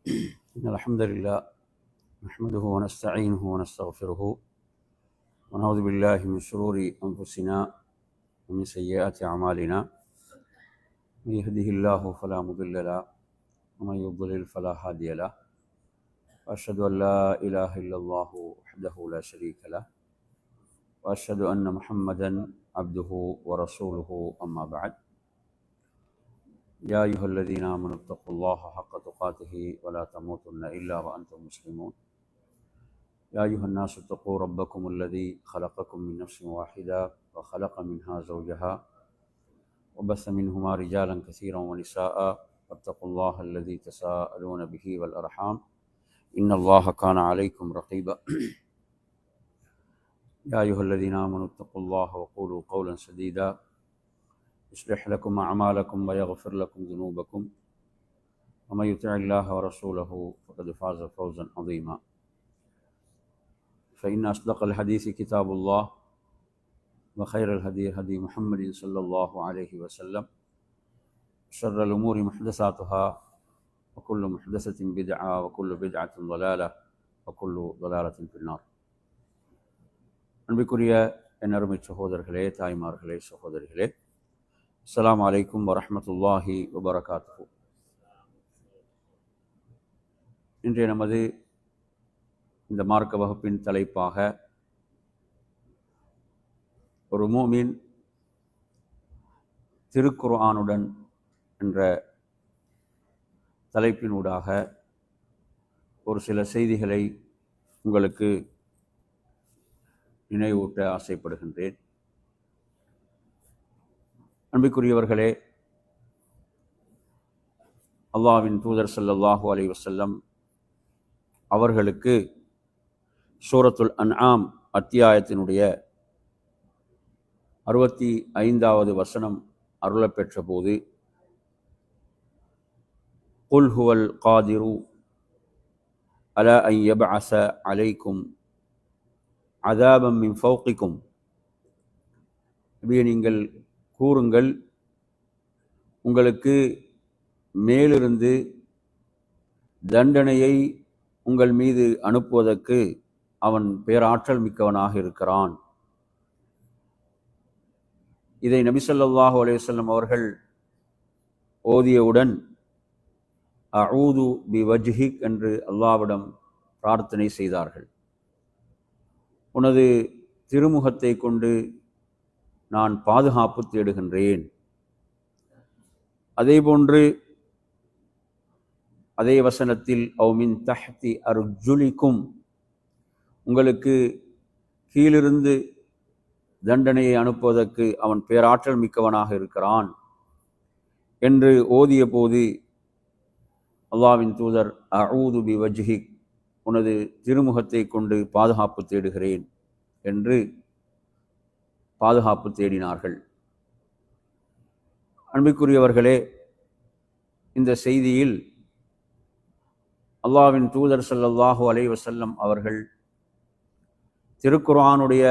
إن الحمد لله نحمده ونستعينه ونستغفره ونعوذ بالله من شرور أنفسنا ومن سيئات أعمالنا. من يهده الله فلا مضل له ومن يضلل فلا هادي له. وأشهد أن لا إله إلا الله وحده لا شريك له وأشهد أن محمدا عبده ورسوله. أما بعد، يا أيها الذين آمنوا اتقوا الله حق تقاته ولا تموتن إلا وأنتم مسلمون. يا أيها الناس اتقوا ربكم الذي خلقكم من نفس واحدة وخلق منها زوجها وبث منهما رجالا كثيرا ونساء، واتقوا الله الذي تساءلون به والأرحام إن الله كان عليكم رقيبا. يا أيها الذين آمنوا اتقوا الله وقولوا قولا سديدا يصلح لكم أعمالكم ويغفر لكم ذنوبكم، ومن يطع الله ورسوله فقد فاز فوزا عظيما. فإن أصدق الحديث كتاب الله، وخير الهدي هدي محمد صلى الله عليه وسلم، شر الأمور محدثاتها وكل محدثة بدعة وكل بدعة ضلالة وكل ضلالة في النار. அன்பிற்குரிய என் அருமை சகோதரர்களே, தாய்மார்களே, சகோதரிகளே, அஸ்ஸலாமு அலைக்கும் வரஹ்மத்துல்லாஹி வபரகாத்துஹு. இன்றைய நமது இந்த மார்க்க வகுப்பின் தலைப்பாக ஒரு மூமின் திருக்குர்ஆனுடன் என்ற தலைப்பினூடாக ஒரு சில செய்திகளை உங்களுக்கு நினைவூட்ட ஆசைப்படுகின்றேன். அன்பிற்குரியவர்களே, அல்லாஹ்வின் தூதர் ஸல்லல்லாஹு அலைஹி வஸல்லம் அவர்களுக்கு சூரத்துல் அன்ஆம் அத்தியாயத்தினுடைய 65வது வசனம் அருளப்பெற்ற போது, குல் ஹுவல் காதிரு அலா அன் யப்அஸ அலைக்கும் அஸாபம் மின் ஃபௌகிக்கும், நீங்கள் கூறுங்கள், உங்களுக்கு மேலிருந்து தண்டனையை உங்கள் மீது அனுப்புவதற்கு அவன் பேராற்றல் மிக்கவனாக இருக்கிறான். இதை நபி ஸல்லல்லாஹு அலைஹி வஸல்லம் அவர்கள் ஓதியவுடன் அஊது பிவஜ்ஹிக் என்று அல்லாஹ்விடம் பிரார்த்தனை செய்தார்கள். உனது திருமுகத்தை கொண்டு நான் பாதுகாப்பு தேடுகின்றேன். அதேபோன்று அதே வசனத்தில் அவ் மின் தஹ்தி அர்ஜுலிக்கும், உங்களுக்கு கீழிருந்து தண்டனையை அனுப்புவதற்கு அவன் பேராற்றல் மிக்கவனாக இருக்கிறான் என்று ஓதிய போது, அல்லாஹ்வின் தூதர் அஊது பிவஜ்ஹிக், உனது திருமுகத்தை கொண்டு பாதுகாப்பு தேடுகிறேன் என்று பாதுகாப்பு தேடினார்கள். அன்பிற்குரியவர்களே, இந்த செய்தியில் அல்லாஹ்வின் தூதர் ஸல்லல்லாஹு அலைஹி வஸல்லம் அவர்கள் திருக்குர்ஆனுடைய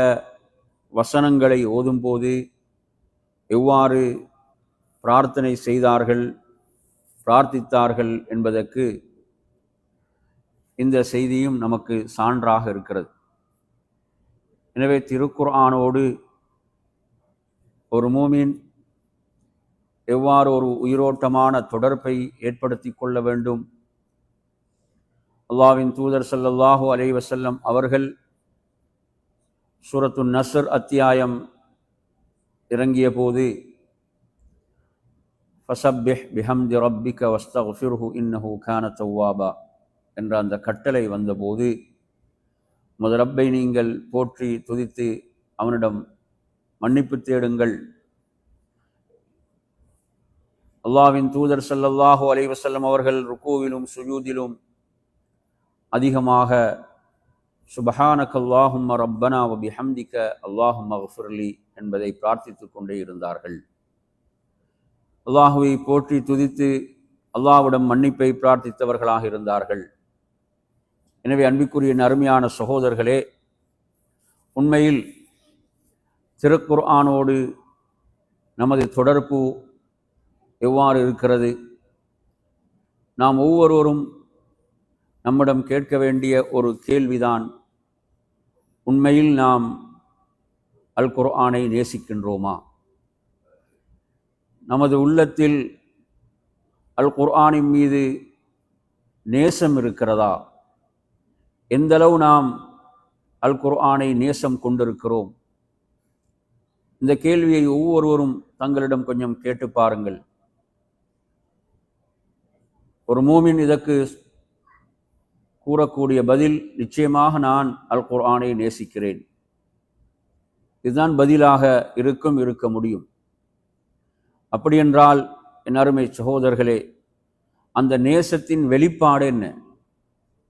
வசனங்களை ஓதும்போது எவ்வாறு பிரார்த்தனை செய்தார்கள், பிரார்த்தித்தார்கள் என்பதற்கு இந்த செய்தியும் நமக்கு சான்றாக இருக்கிறது. எனவே திருக்குர்ஆனோடு ஒரு மூமின் எவ்வாறு ஒரு உயிரோட்டமான தொடர்பை ஏற்படுத்தி கொள்ள வேண்டும், அல்லாஹ்வின் தூதர் ஸல்லல்லாஹு அலைஹி வஸல்லம் அவர்கள் சூரத்துன் நஸ்ர் அத்தியாயம் இறங்கிய போது ஃபஸப்பிஹ் பிஹம்தி ரப்பிக வஸ்தக்ஃபிர்ஹு இன்னஹு கான தவ்வாபா என்ற அந்த கட்டளை வந்தபோது, உமது ரப்பை நீங்கள் போற்றி துதித்து அவனிடம் மன்னிப்பு தேடுங்கள். அல்லாஹ்வின் தூதர் ஸல்லல்லாஹு அலைஹி வஸல்லம் அவர்கள் ருக்கூவிலும் சுஜூதிலும் அதிகமாக சுப்ஹானக அல்லாஹும்ம ரப்பனா வ பிஹம்திக அல்லாஹும்ம ஃபிர்லி என்பதை பிரார்த்தித்துக் கொண்டே இருந்தார்கள். அல்லாஹுவை போற்றி துதித்து அல்லாஹ்விடம் மன்னிப்பை பிரார்த்தித்தவர்களாக இருந்தார்கள். எனவே அன்பிற்குரிய அருமையான சகோதரர்களே, உண்மையில் திருக்குர்ஆனோடு நமது தொடர்பு எவ்வாறு இருக்கிறது? நாம் ஒவ்வொருவரும் நம்மிடம் கேட்க வேண்டிய ஒரு கேள்விதான், உண்மையில் நாம் அல் குர்ஆனை நேசிக்கின்றோமா? நமது உள்ளத்தில் அல் குர்ஆனின் மீது நேசம் இருக்கிறதா? எந்தளவு நாம் அல் குர்ஆனை நேசம் கொண்டிருக்கிறோம்? இந்த கேள்வியை ஒவ்வொருவரும் தங்களிடம் கொஞ்சம் கேட்டு பாருங்கள். ஒரு மூமின் இதற்கு கூறக்கூடிய பதில், நிச்சயமாக நான் அல் குர்ஆனை நேசிக்கிறேன். இதுதான் பதிலாக இருக்க முடியும். அப்படியென்றால் என் அருமை சகோதரர்களே, அந்த நேசத்தின் வெளிப்பாடு என்ன?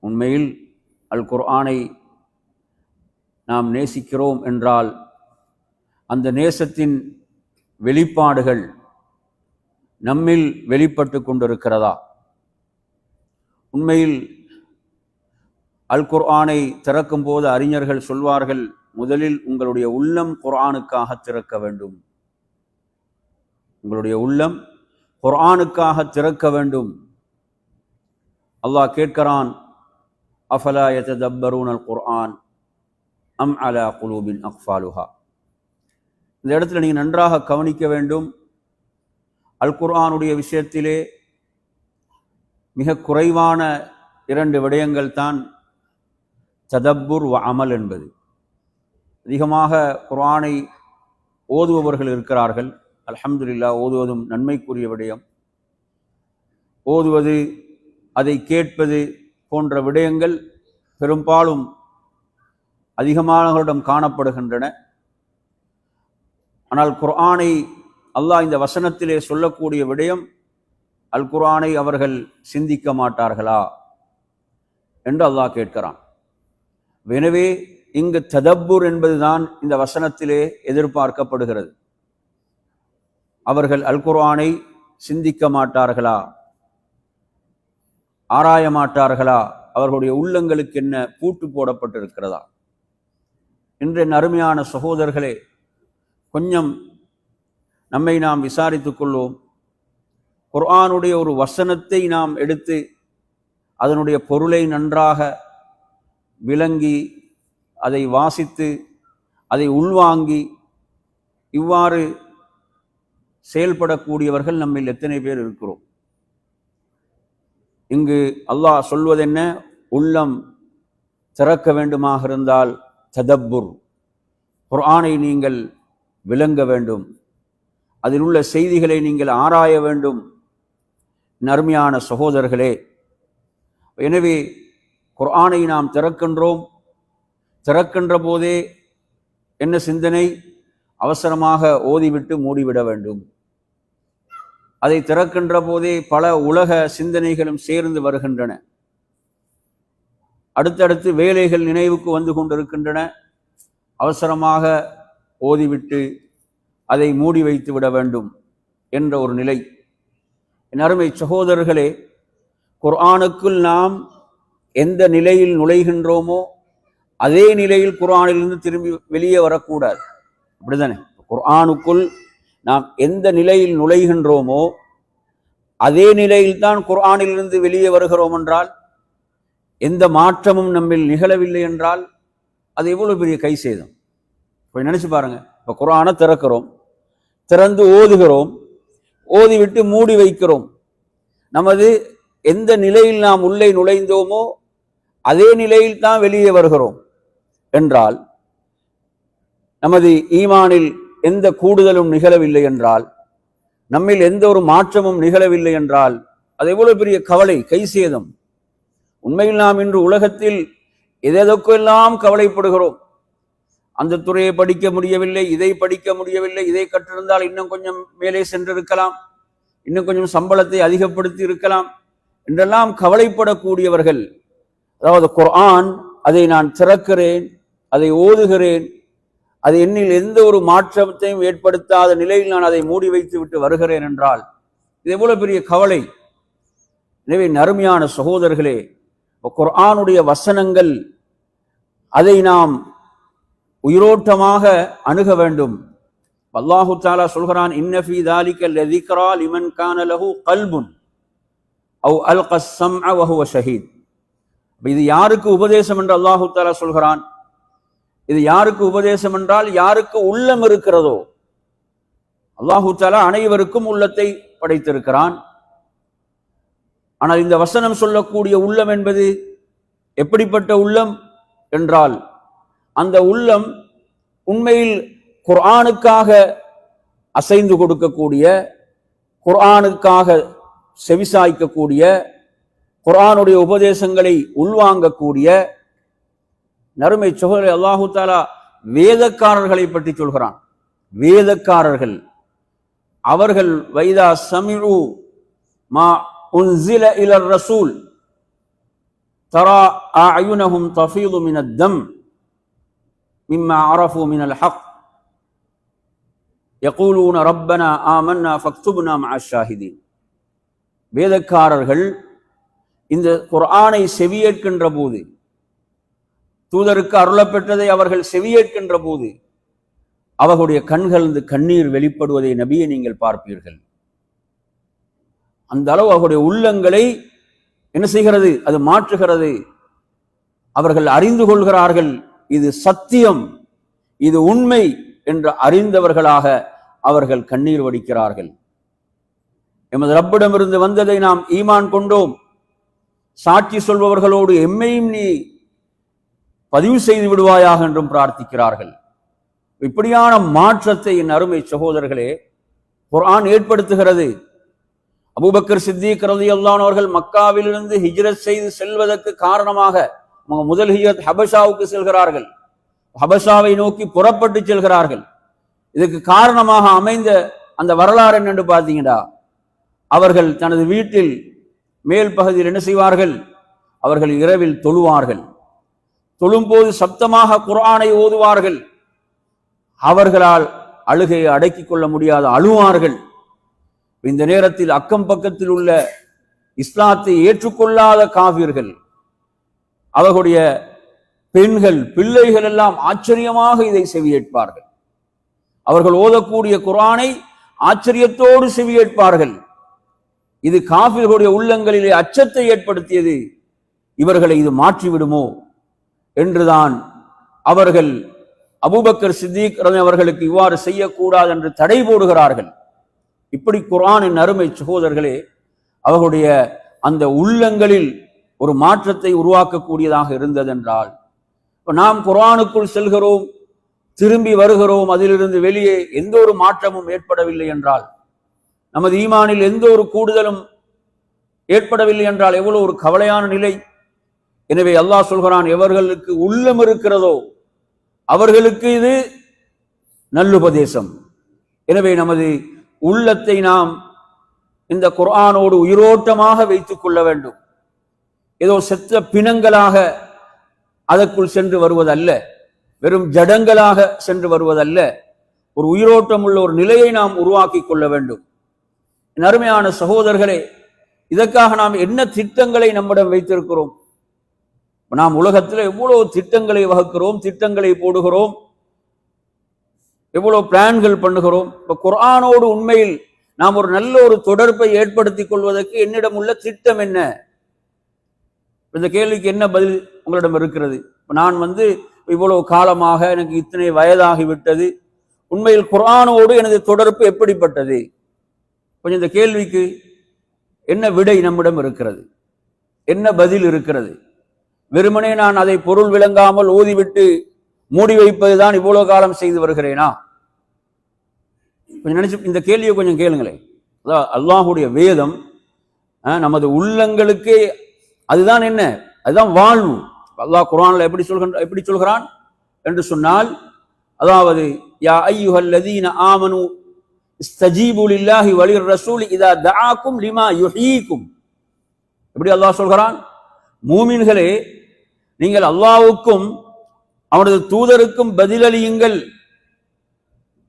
உண்மையில் அல் குர்ஆனை நாம் நேசிக்கிறோம் என்றால் அந்த நேசத்தின் வெளிப்பாடுகள் நம்மில் வெளிப்பட்டு கொண்டிருக்கிறதா? உண்மையில் அல் குர்ஆனை திறக்கும் போது அறிஞர்கள் சொல்வார்கள், முதலில் உங்களுடைய உள்ளம் குர்ஆனுக்காக திறக்க வேண்டும். உங்களுடைய உள்ளம் குர்ஆனுக்காக திறக்க வேண்டும். அல்லாஹ் கேட்கிறான், அஃபலா யததப்பரூனல் குர்ஆன் அம் அலா குலூபின் அக்ஃபாலுஹா. இந்த இடத்துல நீங்கள் நன்றாக கவனிக்க வேண்டும். அல் குர்ஆனுடைய விஷயத்திலே மிக குறைவான 2 விடயங்கள் தான் ததப்புர் வ அமல் என்பது. அதிகமாக குர்ஆனை ஓதுபவர்கள் இருக்கிறார்கள். அல்ஹம்துலில்லாஹ், ஓதுவதும் நன்மைக்குரிய விடயம். ஓதுவது, அதை கேட்பது போன்ற விடயங்கள் பெரும்பாலும் அதிகமானவர்களிடம் காணப்படுகின்றன. ஆனால் குர்ஆனை அல்லாஹ் இந்த வசனத்திலே சொல்லக்கூடிய விடயம், அல் குர்ஆனை அவர்கள் சிந்திக்க மாட்டார்களா என்று அல்லாஹ் கேட்கிறான். எனவே இங்கு ததப்புர் என்பதுதான் இந்த வசனத்திலே எதிர்பார்க்கப்படுகிறது. அவர்கள் அல் குர்ஆனை சிந்திக்க மாட்டார்களா, ஆராய மாட்டார்களா? அவர்களுடைய உள்ளங்களுக்கு என்ன பூட்டு போடப்பட்டிருக்கிறதா? இன்றைய அருமையான சகோதரர்களே, கொஞ்சம் நம்மை நாம் விசாரித்துக் கொள்வோம். குர்ஆனுடைய ஒரு வசனத்தை நாம் எடுத்து அதனுடைய பொருளை நன்றாக விளங்கி அதை வாசித்து அதை உள்வாங்கி இவ்வாறு செயல்படக்கூடியவர்கள் நம்மில் எத்தனை பேர் இருக்கிறோம்? இங்கு அல்லாஹ் சொல்வதென்ன? உள்ளம் திறக்க வேண்டுமாக இருந்தால் ததப்புர், குர்ஆனை நீங்கள் விளங்க வேண்டும், அதில் உள்ள செய்திகளை நீங்கள் ஆராய வேண்டும். நறுமையான சகோதரர்களே, எனவே குர்ஆனை நாம் திறக்கின்றோம். திறக்கின்ற போதே என்ன சிந்தனை? அவசரமாக ஓதிவிட்டு மூடிவிட வேண்டும். அதை திறக்கின்ற போதே பல உலக சிந்தனைகளும் சேர்ந்து வருகின்றன. அடுத்தடுத்து வேலைகள் நினைவுக்கு வந்து கொண்டிருக்கின்றன. அவசரமாக ஓதிவிட்டு அதை மூடி வைத்து விட வேண்டும் என்ற ஒரு நிலை. என் அருமை சகோதரர்களே, குர்ஆனுக்குள் நாம் எந்த நிலையில் நுழைகின்றோமோ அதே நிலையில் குர்ஆனிலிருந்து திரும்பி வெளியே வரக்கூடாது. அப்படிதானே? குர்ஆனுக்குள் நாம் எந்த நிலையில் நுழைகின்றோமோ அதே நிலையில் தான் குர்ஆனிலிருந்து வெளியே வருகிறோம் என்றால், எந்த மாற்றமும் நம்மில் நிகழவில்லை என்றால் அது எவ்வளவு பெரிய கை சேதம். இப்போ நினைச்சு பாருங்க. இப்போ குர்ஆனை திறக்கிறோம், திறந்து ஓதுகிறோம், ஓதிவிட்டு மூடி வைக்கிறோம். நமது எந்த நிலையில் நாம் உள்ளே நுழைந்தோமோ அதே நிலையில் தான் வெளியே வருகிறோம் என்றால், நமது ஈமானில் எந்த கூடுதலும் நிகழவில்லை என்றால், நம்மில் எந்த ஒரு மாற்றமும் நிகழவில்லை என்றால் அது எவ்வளவு பெரிய கவலை, கை சேதம். உண்மையில் நாம் இன்று உலகத்தில் எதற்கெல்லாம் கவலைப்படுகிறோம். அந்த துறையை படிக்க முடியவில்லை, இதை படிக்க முடியவில்லை, இதை கற்றிருந்தால் இன்னும் கொஞ்சம் மேலே சென்றிருக்கலாம், இன்னும் கொஞ்சம் சம்பளத்தை அதிகப்படுத்தி இருக்கலாம் என்றெல்லாம் கவலைப்படக்கூடியவர்கள். அதாவது குர்ஆன், அதை நான் திறக்கிறேன், அதை ஓதுகிறேன், அது என்னில் எந்த ஒரு மாற்றத்தையும் ஏற்படுத்தாத நிலையில் நான் அதை மூடி வைத்து விட்டு வருகிறேன் என்றால் இது எவ்வளவு பெரிய கவலை. எனவே நறுமையான சகோதரர்களே, குர்ஆனுடைய வசனங்கள், அதை நாம் உயிரோட்டமாக அணுக வேண்டும். அல்லாஹு தஆலா சொல்கிறான், இன்ன ஃபீ ذلك لذكرى لمن كان له قلب او القى السمع وهو شهيد. இது யாருக்கு உபதேசம் என்று அல்லாஹு தஆலா சொல்கிறான்? இது யாருக்கு உபதேசம் என்றால் யாருக்கு உள்ளம் இருக்கிறதோ. அல்லாஹு தஆலா அனைவருக்கும் உள்ளத்தை படைத்திருக்கிறான். ஆனால் இந்த வசனம் சொல்லக்கூடிய உள்ளம் என்பது எப்படிப்பட்ட உள்ளம் என்றால், அந்த உள்ளம் உண்மையில் குர்ஆனுக்காக அசைந்து கொடுக்கக்கூடிய, குர்ஆனுக்காக செவிசாய்க்கக்கூடிய, குர்ஆனுடைய உபதேசங்களை உள்வாங்கக்கூடிய நறுமை சகோதரே, அல்லாஹு தஆலா வேதக்காரர்களை பற்றி சொல்கிறான். வேதக்காரர்கள் அவர்கள் வைதா சமிஉ மா உன்சில இலர் ரசூல் தரா அயுனஹும் தஃபீது மினத் தம் மிம்மா அரஃபு மினல் ஹக் யகூலூன ரப்பனா ஆமன்னா ஃபக்துப்னா மஅஷ் ஷாஹிதீன். வேதக்காரர்கள் இந்த குர்ஆனை செவியேற்கின்ற போது, தூதருக்கு அருளப்பெற்றதை அவர்கள் செவியேற்கின்ற போது அவர்களுடைய கண்களிலிருந்து கண்ணீர் வெளிப்படுவதை நபியை நீங்கள் பார்ப்பீர்கள். அந்த அளவு அவர்களுடைய உள்ளங்களை என்ன செய்கிறது? அது மாற்றுகிறது. அவர்கள் அறிந்து கொள்கிறார்கள், இது சத்தியம், இது உண்மை என்று அறிந்தவர்களாக அவர்கள் கண்ணீர் வடிக்கிறார்கள். எமது ரப்பிடமிருந்து வந்ததை நாம் ஈமான் கொண்டோம், சாட்சி சொல்பவர்களோடு எம்மையும் நீ பதிவு செய்து விடுவாயாக என்றும் பிரார்த்திக்கிறார்கள். இப்படியான மாற்றத்தை என் அருமை சகோதரர்களே குர்ஆன் ஏற்படுத்துகிறது. அபூபக்கர் சித்திக் ரலியல்லாஹு அன்ஹு அவர்கள் மக்காவிலிருந்து ஹிஜ்ரத் செய்து செல்வதற்கு காரணமாக முதல் ஹிஜ்ரத் ஹபஷாவுக்கு செல்கிறார்கள். ஹபஷாவை நோக்கி புறப்பட்டு செல்கிறார்கள். இதுக்கு காரணமாக அமைந்த அந்த வரலாறு என்னென்று பார்த்தீங்கன்னா, அவர்கள் தனது வீட்டில் மேல் பகுதியில் என்ன செய்வார்கள்? அவர்கள் இரவில் தொழுவார்கள். தொழும்போது சப்தமாக குர்ஆனை ஓதுவார்கள். அவர்களால் அழுகையை அடக்கிக் கொள்ள முடியாத அழுவார்கள். இந்த நேரத்தில் அக்கம் பக்கத்தில் உள்ள இஸ்லாத்தை ஏற்றுக்கொள்ளாத காஃபிர்கள், அவர்களுடைய பெண்கள், பிள்ளைகள் எல்லாம் ஆச்சரியமாக இதை செவியேற்பார்கள். அவர்கள் ஓதக்கூடிய குர்ஆனை ஆச்சரியத்தோடு செவியேற்பார்கள். இது காஃபிர்களுடைய உள்ளங்களிலே அச்சத்தை ஏற்படுத்தியது. இவர்களை இது மாற்றிவிடுமோ என்றுதான் அவர்கள் அபூபக்கர் சித்திக் அவர்களுக்கு இவ்வாறு செய்யக்கூடாது என்று தடை போடுகிறார்கள். இப்படி குர்ஆனின் அருமை சகோதரர்களே அவர்களுடைய அந்த உள்ளங்களில் ஒரு மாற்றத்தை உருவாக்கக்கூடியதாக இருந்ததென்றால், நாம் குர்ஆனுக்குள் செல்கிறோம், திரும்பி வருகிறோம், அதிலிருந்து வெளியே எந்த ஒரு மாற்றமும் ஏற்படவில்லை என்றால், நமது ஈமானில் எந்த ஒரு கூடுதலும் ஏற்படவில்லை என்றால் எவ்வளவு ஒரு கவலையான நிலை. எனவே அல்லாஹ் சொல்கிறான், எவர்களுக்கு உள்ளம் இருக்கிறதோ அவர்களுக்கு இது நல்லுபதேசம். எனவே நமது உள்ளத்தை நாம் இந்த குர்ஆனோடு உயிரோட்டமாக வைத்துக் கொள்ள வேண்டும். ஏதோ செத்த பிணங்களாக அதற்குள் சென்று வருவதல்ல, வெறும் ஜடங்களாக சென்று வருவதல்ல, ஒரு உயிரோட்டம் உள்ள ஒரு நிலையை நாம் உருவாக்கி கொள்ள வேண்டும். என் அருமையான சகோதரர்களே, இதற்காக நாம் என்ன திட்டங்களை நம்மிடம் வைத்திருக்கிறோம்? நாம் உலகத்தில் எவ்வளவு திட்டங்களை வகுக்கிறோம், திட்டங்களை போடுகிறோம், எவ்வளவு பிளான்கள் பண்ணுகிறோம். இப்ப குர்ஆனோடு உண்மையில் நாம் ஒரு நல்ல ஒரு தொடர்பை ஏற்படுத்திக் கொள்வதற்கு என்னிடம் உள்ள திட்டம் என்ன? இந்த கேள்விக்கு என்ன பதில் உங்களிடம் இருக்கிறது? நான் இவ்வளவு காலமாக எனக்கு இத்தனை வயதாகிவிட்டது, உண்மையில் குர்ஆனோடு எனது தொடர்பு எப்படிப்பட்டது? கொஞ்சம் இந்த கேள்விக்கு என்ன விடை நம்மிடம் இருக்கிறது? என்ன பதில் இருக்கிறது? வெறுமனே நான் அதை பொருள் விளங்காமல் ஓதிவிட்டு மூடி வைப்பதுதான் இவ்வளவு காலம் செய்து வருகிறேனா? கொஞ்சம் நினைச்சு இந்த கேள்வியை கொஞ்சம் கேளுங்களேன். அல்லாஹுடைய வேதம் நமது உள்ளங்களுக்கே அதுதான் என்ன, அதுதான் வாழ்வு. அல்லாஹ் குர்ஆன்ல எப்படி சொல்கிறான் என்று சொன்னால், அதாவது யா அய்யுஹல்லதீன ஆமனு இஸ்தஜீபு லில்லாஹி வலிர் ரசூலி இதா தஆக்கும் லிமா யுஹீக்கும். எப்படி அல்லாஹ் சொல்கிறான்? மூமின்களே, நீங்கள் அல்லாஹ்வுக்கும் அவனது தூதருக்கும் பதிலளியுங்கள்.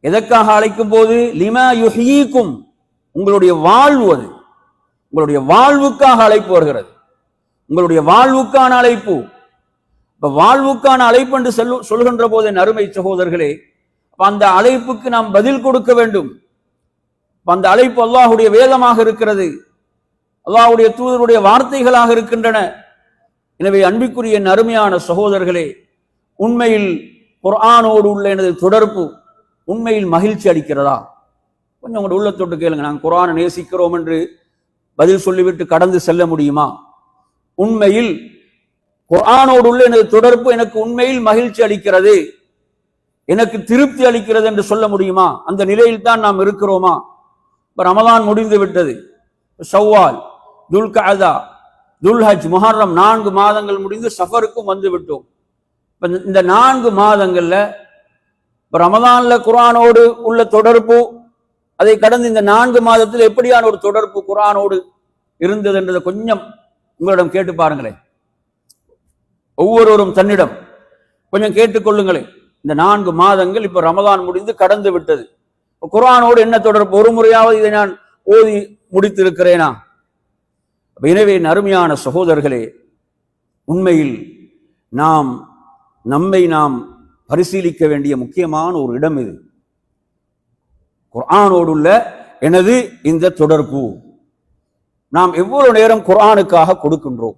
எதற்காக அழைக்கும் போது? லிமா யுஹீக்கும், உங்களுடைய வாழ்வு, அது உங்களுடைய வாழ்வுக்காக அழைப்பு வருகிறது, உங்களுடைய வாழ்வுக்கான அழைப்பு. இப்ப வாழ்வுக்கான அழைப்பு என்று சொல்கின்ற போது அருமை சகோதரர்களே, அந்த அழைப்புக்கு நாம் பதில் கொடுக்க வேண்டும். அந்த அழைப்பு அல்லாஹுடைய வேதமாக இருக்கிறது, அல்லாஹுடைய தூதருடைய வார்த்தைகளாக இருக்கின்றன. எனவே அன்பிற்குரிய அருமையான சகோதரர்களே, உண்மையில் குர்ஆனோடு உள்ள எனது தொடர்பு உண்மையில் மகிழ்ச்சி அளிக்கிறதா? கொஞ்சம் உங்களோட உள்ளத்தொட்டு கேளுங்க. நாங்கள் குர்ஆனை நேசிக்கிறோம் என்று பதில் சொல்லிவிட்டு கடந்து செல்ல முடியுமா? உண்மையில் குர்ஆனோடு உள்ள எனது தொடர்பு எனக்கு உண்மையில் மகிழ்ச்சி அளிக்கிறது, எனக்கு திருப்தி அளிக்கிறது என்று சொல்ல முடியுமா? அந்த நிலையில் தான் நாம் இருக்கிறோமா? இப்ப ரமலான் முடிந்து விட்டது. ஷவ்வால், துல்கஅதா, துல்ஹஜ், முஹர்ரம் 4 மாதங்கள் முடிந்து சஃபருக்கும் வந்து விட்டோம். இந்த 4 மாதங்கள்ல ரமலான்ல குர்ஆனோடு உள்ள தொடர்பு, அதை கடந்து இந்த 4 மாதத்தில் எப்படியான ஒரு தொடர்பு குர்ஆனோடு இருந்தது என்றதை கொஞ்சம் உங்களிடம் கேட்டு பாருங்களேன். ஒவ்வொருவரும் தன்னிடம் கொஞ்சம் கேட்டுக்கொள்ளுங்களேன். இந்த 4 மாதங்கள் இப்ப ரமலான் முடிந்து கடந்து விட்டது. குர்ஆனோடு என்ன தொடர்பு? ஒரு முறையாவது இதை நான் ஓதி முடித்திருக்கிறேனா? எனவே அருமையான சகோதரர்களே, உண்மையில் நம்மை நாம் பரிசீலிக்க வேண்டிய முக்கியமான ஒரு இடம் இது. குர்ஆனோடுள்ள எனது இந்த தொடர்பு, நாம் எவ்வளவு நேரம் குர்ஆனுக்காக கொடுக்கின்றோம்?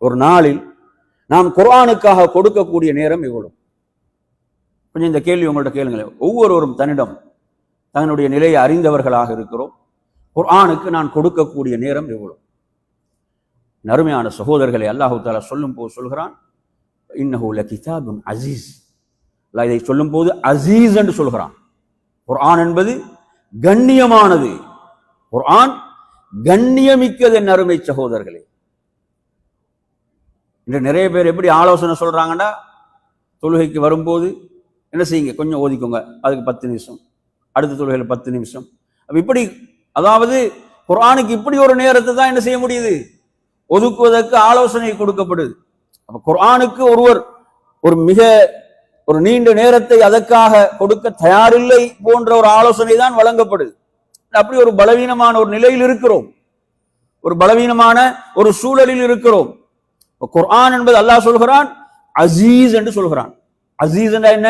ஒரு நாளில் நாம் குர்ஆனுக்காக கொடுக்கக்கூடிய நேரம் எவ்வளவு? கொஞ்சம் இந்த கேள்வி உங்கள்ட்ட கேளுங்களேன். ஒவ்வொருவரும் தன்னிடம் தன்னுடைய நிலையை அறிந்தவர்களாக இருக்கிறோம். குர்ஆனுக்கு நான் கொடுக்கக்கூடிய நேரம் எவ்வளவு? அருமையான சகோதரர்களை, அல்லாஹு தஆலா சொல்லும் போது சொல்கிறான், இன்னஹு லகிதாபுன் அஸீஸ். அல்லாஹ் இதை சொல்லும் போது அஸீஸ் என்று சொல்கிறான். குர்ஆன் என்பது கண்ணியமானது. குர்ஆன் கண்ணியமிக்கது. என் அருமை சகோதரர்களே, இன்று நிறைய பேர் எப்படி ஆலோசனை சொல்றாங்கன்னா, தொழுகைக்கு வரும்போது என்ன செய்யுங்க, கொஞ்சம் ஓதிக்கோங்க, அதுக்கு 10 நிமிஷம், அடுத்த தொழுகையில் 10 நிமிஷம். இப்படி, அதாவது குர்ஆனுக்கு இப்படி ஒரு நேரத்தை தான் என்ன செய்ய முடியுது, ஒதுக்குவதற்கு ஆலோசனை கொடுக்கப்படுது. அப்ப குர்ஆனுக்கு ஒருவர் ஒரு நீண்ட நேரத்தை அதற்காக கொடுக்க தயாரில்லை போன்ற ஒரு ஆலோசனை தான் வழங்கப்படுது. அப்படி ஒரு பலவீனமான ஒரு நிலையில் இருக்கிறோம், ஒரு பலவீனமான ஒரு சூழலில் இருக்கிறோம். குர்ஆன் என்பது அல்லாஹ் சொல்கிறான் அசீஸ் என்று சொல்கிறான். அசீஸ் என்ற என்ன?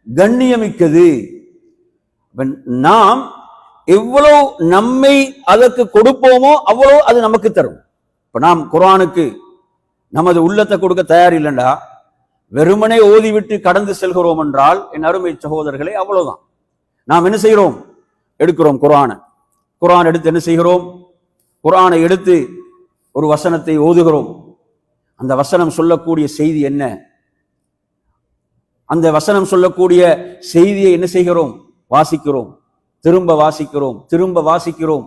கண்ணியமிக்கது. நாம் எவ்வளவு நம்மை அதற்கு கொடுப்போமோ அவ்வளவு அது நமக்கு தரும். இப்ப நாம் குர்ஆனுக்கு நமது உள்ளத்தை கொடுக்க தயார் இல்லைண்டா, வெறுமனே ஓதிவிட்டு கடந்து செல்கிறோம் என்றால், என் அருமை சகோதரர்களே, அவ்வளவுதான். நாம் என்ன செய்கிறோம்? எடுக்கிறோம் குர்ஆன் எடுத்து என்ன செய்கிறோம்? குர்ஆனை எடுத்து ஒரு வசனத்தை ஓதுகிறோம். அந்த வசனம் சொல்லக்கூடிய செய்தி என்ன? அந்த வசனம் சொல்லக்கூடிய செய்தியை என்ன செய்கிறோம்? வாசிக்கிறோம், திரும்ப வாசிக்கிறோம், திரும்ப வாசிக்கிறோம்.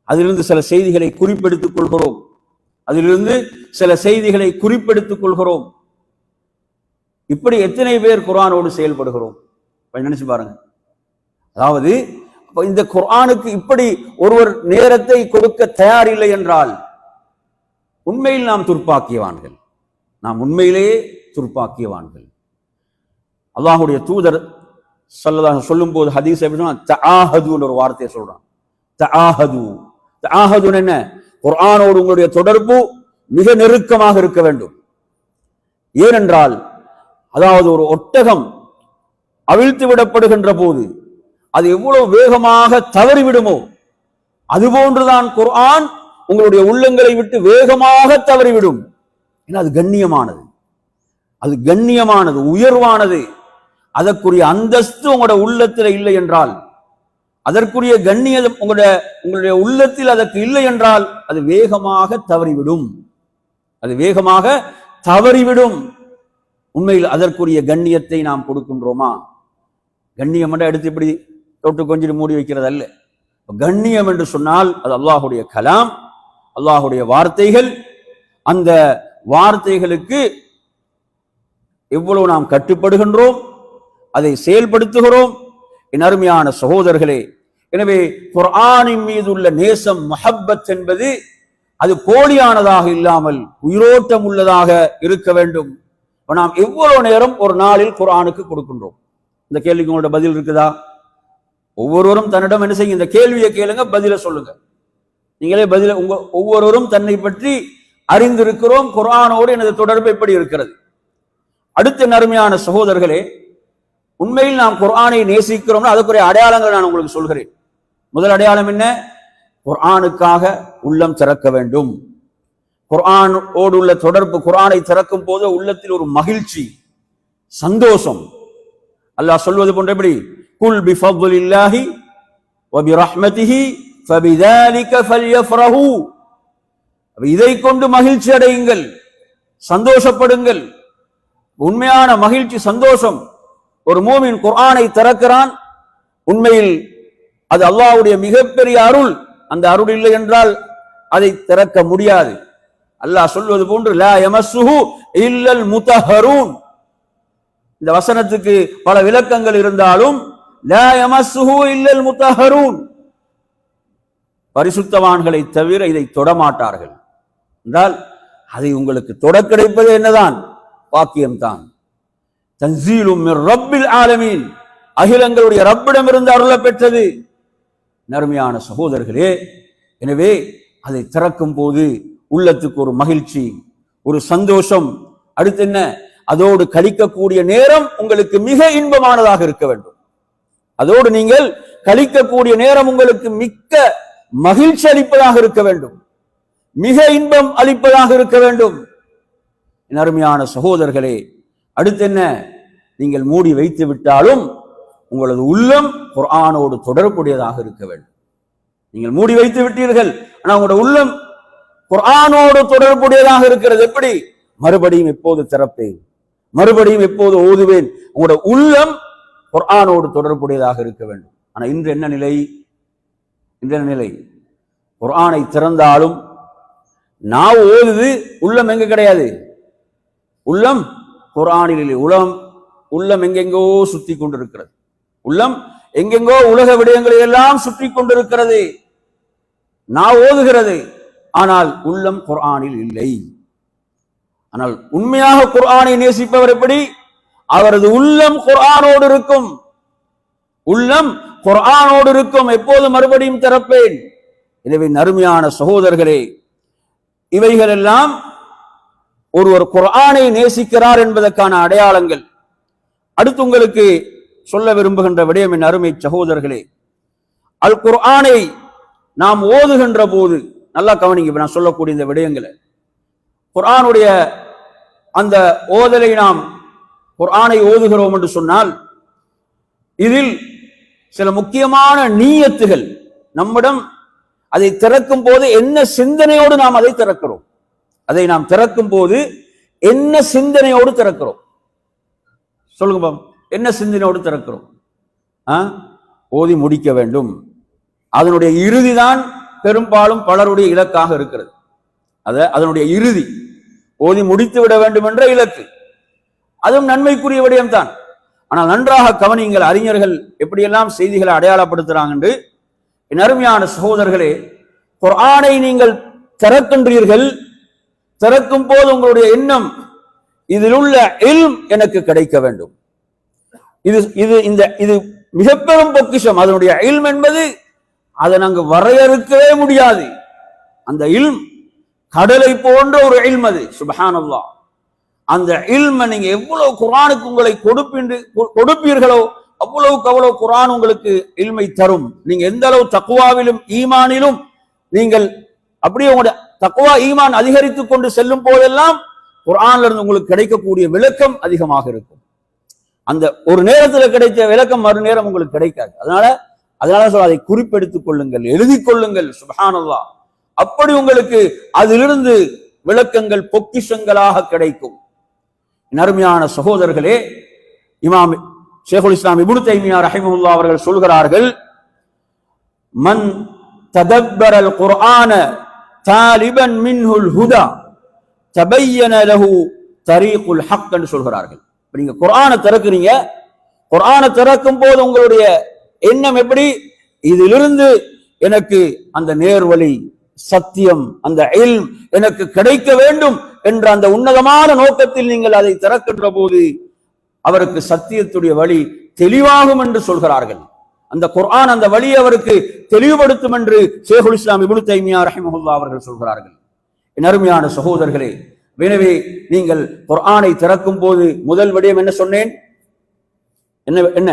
அதிலிருந்து சில செய்திகளை குறிப்பெடுத்துக் கொள்கிறோம், இப்படி எத்தனை பேர் குர்ஆனோடு செயல்படுகிறோம்? நினைச்சு பாருங்க. அதாவது இந்த குர்ஆனுக்கு இப்படி ஒருவர் நேரத்தை கொடுக்க தயாரில்லை என்றால் உண்மையில் நாம் துர்ப்பாக்கியவான்கள், நாம் உண்மையிலேயே துர்ப்பாக்கியவான்கள். அல்லாஹ்வுடைய தூதர் ஸல்லல்லாஹு அலைஹி சொல்லும் போது ஹதீஸ் எப்படி சொன்னா, தஆஹதுன்னு ஒரு வார்த்தையை சொல்றான். தஆஹது என்ன? குர்ஆனோடு உங்களுடைய தொடர்பு மிக நெருக்கமாக இருக்க வேண்டும். ஏனென்றால், அதாவது ஒரு ஒட்டகம் அவிழ்த்து விடப்படுகின்ற போது அது எவ்வளவு வேகமாக தவறிவிடுமோ அதுபோன்றுதான் குர்ஆன் உங்களுடைய உள்ளங்களை விட்டு வேகமாக தவறிவிடும். ஏன்னா அது கண்ணியமானது, உயர்வானது. அதற்குரிய அந்தஸ்து உங்களுடைய உள்ளத்தில் இல்லை என்றால், அதற்குரிய கண்ணியம் உங்களுடைய உள்ளத்தில் அதற்கு இல்லை என்றால், அது வேகமாக தவறிவிடும். உண்மையில் அதற்குரிய கண்ணியத்தை நாம் கொடுக்கின்றோமா? கண்ணியம் என்று எடுத்து இப்படி தொட்டு கொஞ்சம் மூடி வைக்கிறது அல்ல. கண்ணியம் என்று சொன்னால் அது அல்லாஹ்வுடைய கலாம், அல்லாஹ்வுடைய வார்த்தைகள். அந்த வார்த்தைகளுக்கு எவ்வளவு நாம் கட்டுப்படுகின்றோம், அதை செயல்படுத்துகிறோம். என் அருமையான சகோதரர்களே, எனவே குர்ஆனின் மீது உள்ள நேசம், முஹப்பத் என்பது அது போலியானதாக இல்லாமல் உயிரோட்டம் உள்ளதாக இருக்க வேண்டும். நாம் எவ்வளவு நேரம் ஒரு நாளில் குர்ஆனுக்கு கொடுக்கின்றோம்? இந்த கேள்விக்கு உங்களோட பதில் இருக்குதா? ஒவ்வொருவரும் தன்னிடம் என்ன செய்யுங்க, இந்த கேள்வியை கேளுங்க, பதில சொல்லுங்க. நீங்களே பதில ஒவ்வொருவரும் தன்னை பற்றி அறிந்திருக்கிறோம், குர்ஆனோடு எனது தொடர்பு எப்படி இருக்கிறது. அடுத்த நறுமையான சகோதரர்களே, உண்மையில் நாம் குர்ஆனை நேசிக்கிறோம்னா அதுக்குரிய அடையாளங்கள் நான் உங்களுக்கு சொல்கிறேன். முதல் அடையாளம் என்ன? குர்ஆனுக்காக உள்ளம் திறக்க வேண்டும், குர்ஆனோடு உள்ள தொடர்பு, குர்ஆனை திறக்கும் போது உள்ளத்தில் ஒரு மகிழ்ச்சி, சந்தோஷம். அல்லாஹ் சொல்வது போன்ற எப்படி, குல் பிஃபத்லில்லாஹி வ பிரஹ்மதிஹி ஃபபிதாலிக ஃபல்யஃப்ரஹு, இதை கொண்டு மகிழ்ச்சி அடையுங்கள், சந்தோஷப்படுங்கள். உண்மையான மகிழ்ச்சி, சந்தோஷம். ஒரு மூமின் குர்ஆனை திறக்கிறான், உண்மையில் அது அல்லாஹ்வுடைய மிகப்பெரிய அருள். அந்த அருள் இல்லை என்றால் அதை திறக்க முடியாது. அல்லாஹ் சொல்வது போன்று லா யமஸ்ஸுஹு இல்லல் முத்தஹரூன். இந்த வசனத்துக்கு பல விளக்கங்கள் இருந்தாலும் லா யமஸ்ஸுஹு இல்லல் முத்தஹரூன், பரிசுத்தவான்களை தவிர இதை தொடமாட்டார்கள் என்றால் அதை உங்களுக்கு தொட கிடைப்பது என்னதான், பாக்கியம்தான். தன்சீலும் மிர் ரப்பில் ஆலமீன், அகிலங்களுடைய ரப்பிடமிருந்து அருள பெற்றது. நறுமையான சகோதரர்களே, எனவே அதை திறக்கும் போது உள்ளத்துக்கு ஒரு மகிழ்ச்சி, ஒரு சந்தோஷம். அடுத்து என்ன, அதோடு கழிக்கக்கூடிய நேரம் உங்களுக்கு மிக இன்பமானதாக இருக்க வேண்டும். அதோடு நீங்கள் கழிக்கக்கூடிய நேரம் உங்களுக்கு மிக்க மகிழ்ச்சி அளிப்பதாக இருக்க வேண்டும், மிக இன்பம் அளிப்பதாக இருக்க வேண்டும். அருமையான சகோதரர்களே, அடுத்து என்ன, நீங்கள் மூடி வைத்து விட்டாலும் உங்களது உள்ளம் குர்ஆனோடு தொடர்புடையதாக இருக்க வேண்டும். நீங்கள் மூடி வைத்து விட்டீர்கள், ஆனால் உங்களோட உள்ளம் குர்ஆனோடு தொடர்புடையதாக இருக்கிறது. எப்படி, மறுபடியும் எப்போது திறப்பேன், மறுபடியும் எப்போது ஓதுவேன். உங்களோட உள்ளம் குர்ஆனோடு தொடர்புடையதாக இருக்க வேண்டும். ஆனா இன்று என்ன நிலை, நிலை, குர்ஆனை திறந்தாலும் நான் ஓதுது, உள்ளம் எங்க கிடையாது, உள்ளம் குர்ஆனில் இல்லை. உள்ளம் எங்கெங்கோ சுத்தி கொண்டிருக்கிறது, உள்ளம் எங்கெங்கோ உலக விடயங்களை எல்லாம் சுற்றி கொண்டிருக்கிறது. நான் ஓதுகிறது, ஆனால் உள்ளம் குர்ஆனில் இல்லை. ஆனால் உண்மையாக குர்ஆனை நேசிப்பவர் எப்படி, அவரது உள்ளம் குர்ஆனோடு இருக்கும், உள்ளம் குர்ஆனோடு இருக்கும். எப்போது மறுபடியும் திறப்பேன். எனவே நறுமையான சகோதரர்களே, இவைகள் எல்லாம் ஒருவர் குர்ஆனை நேசிக்கிறார் என்பதற்கான அடையாளங்கள். அடுத்து உங்களுக்கு சொல்ல விரும்புகின்ற விடயம், என் அருமை சகோதரர்களே, அல் குர்ஆனை நாம் ஓதுகின்ற போது நல்லா கவனிங்க. நான் சொல்லக்கூடிய இந்த விடயங்களை, குர்ஆனுடைய அந்த ஓதலை, நாம் குர்ஆனை ஓதுகிறோம் என்று சொன்னால் இதில் சில முக்கியமான நீயத்துகள் நம்மிடம், அதை திறக்கும் போது என்ன சிந்தனையோடு நாம் அதை திறக்கிறோம், அதை நாம் திறக்கும் போது என்ன சிந்தனையோடு திறக்கிறோம், சொல்லுங்க பாம், என்ன சிந்தனையோடு திறக்கிறோம். ஓதி முடிக்க வேண்டும், அதனுடைய இறுதி தான் பெரும்பாலும் பலருடைய இலக்காக இருக்கிறது. அதனுடைய இறுதி ஓதி முடித்து விட வேண்டும் என்ற இலக்கு, அதுவும் நன்மைக்குரிய விடயம் தான். ஆனால் நன்றாக கவனியுங்கள், அறிஞர்கள் எப்படியெல்லாம் செய்திகளை அடையாளப்படுத்துறாங்க என்று. என் அருமையான சகோதரர்களே, குர்ஆனை நீங்கள் திறக்கின்றீர்கள், திறக்கும் போது உங்களுடைய எண்ணம், இதில் உள்ள இல்ம் எனக்கு கிடைக்க வேண்டும், இது மிக பெரும் பொக்கிஷம். அதனுடைய இல்ம் என்பது அதை நாங்கள் வரையறுக்கவே முடியாது. அந்த இல்ம் கடலை போன்ற ஒரு இல்ம், அது சுப்ஹானல்லாஹ். அந்த இல்ம நீங்க எவ்வளவு குர்ஆனுக்கு உங்களை கொடுப்பீர்களோ அவ்வளவுக்கு அவ்வளவு குர்ஆன் உங்களுக்கு இல்மை தரும். நீங்க எந்த அளவு தக்வாவிலும் ஈமானிலும் நீங்கள் அப்படியே உங்களுடைய தக்வா ஈமான் அதிகரித்துக் கொண்டு செல்லும் போதெல்லாம் குர்ஆன்ல இருந்து உங்களுக்கு கிடைக்கக்கூடிய விளக்கம் அதிகமாக இருக்கும். அந்த ஒரு நேரத்தில் கிடைத்த விளக்கம் மறுநேரம் உங்களுக்கு கிடைக்காது. அதனால சொல்ல, அதை குறிப்பெடுத்துக் கொள்ளுங்கள், எழுதி கொள்ளுங்கள். சுப்ஹானல்லாஹ். அப்படி உங்களுக்கு அதிலிருந்து விளக்கங்கள் பொக்கிஷங்களாக கிடைக்கும். அருமையான சகோதரர்களே, இமாம் ஷேகுல் இஸ்லாம் இப்னு தைமியா ரஹிமஹுல்லாஹ் அவர்கள் சொல்கிறார்கள், மன் ததப்பரல் குர்ஆன தாலிபன் மின்ஹுல் ஹுதா தபையன லஹு தரீகுல் ஹக் என்று சொல்கிறார்கள். நீங்க குர்ஆனை திறக்கிறீங்க, குர்ஆனை திறக்கும் போது உங்களுடைய எண்ணம் எப்படி, இதிலிருந்து எனக்கு அந்த நேர்வழி, சத்தியம், அந்த இல்ம் எனக்கு கிடைக்க வேண்டும் என்ற அந்த உன்னதமான நோக்கத்தில் நீங்கள் அதை திறக்கின்ற போது அவருக்கு சத்தியத்துடைய வழி தெளிவாகும் என்று சொல்கிறார்கள். அந்த குர்ஆன் அந்த வழி அவருக்கு தெளிவுபடுத்தும் என்று ஷேகுல் இஸ்லாம் இப்னு தைமியா ரஹிமஹுல்லாஹ் அவர்கள் சொல்கிறார்கள். என் அருமையான சகோதரர்களே, எனவே நீங்கள் குர்ஆனை திறக்கும் போது முதல் விடயம் என்ன சொன்னேன், என்ன,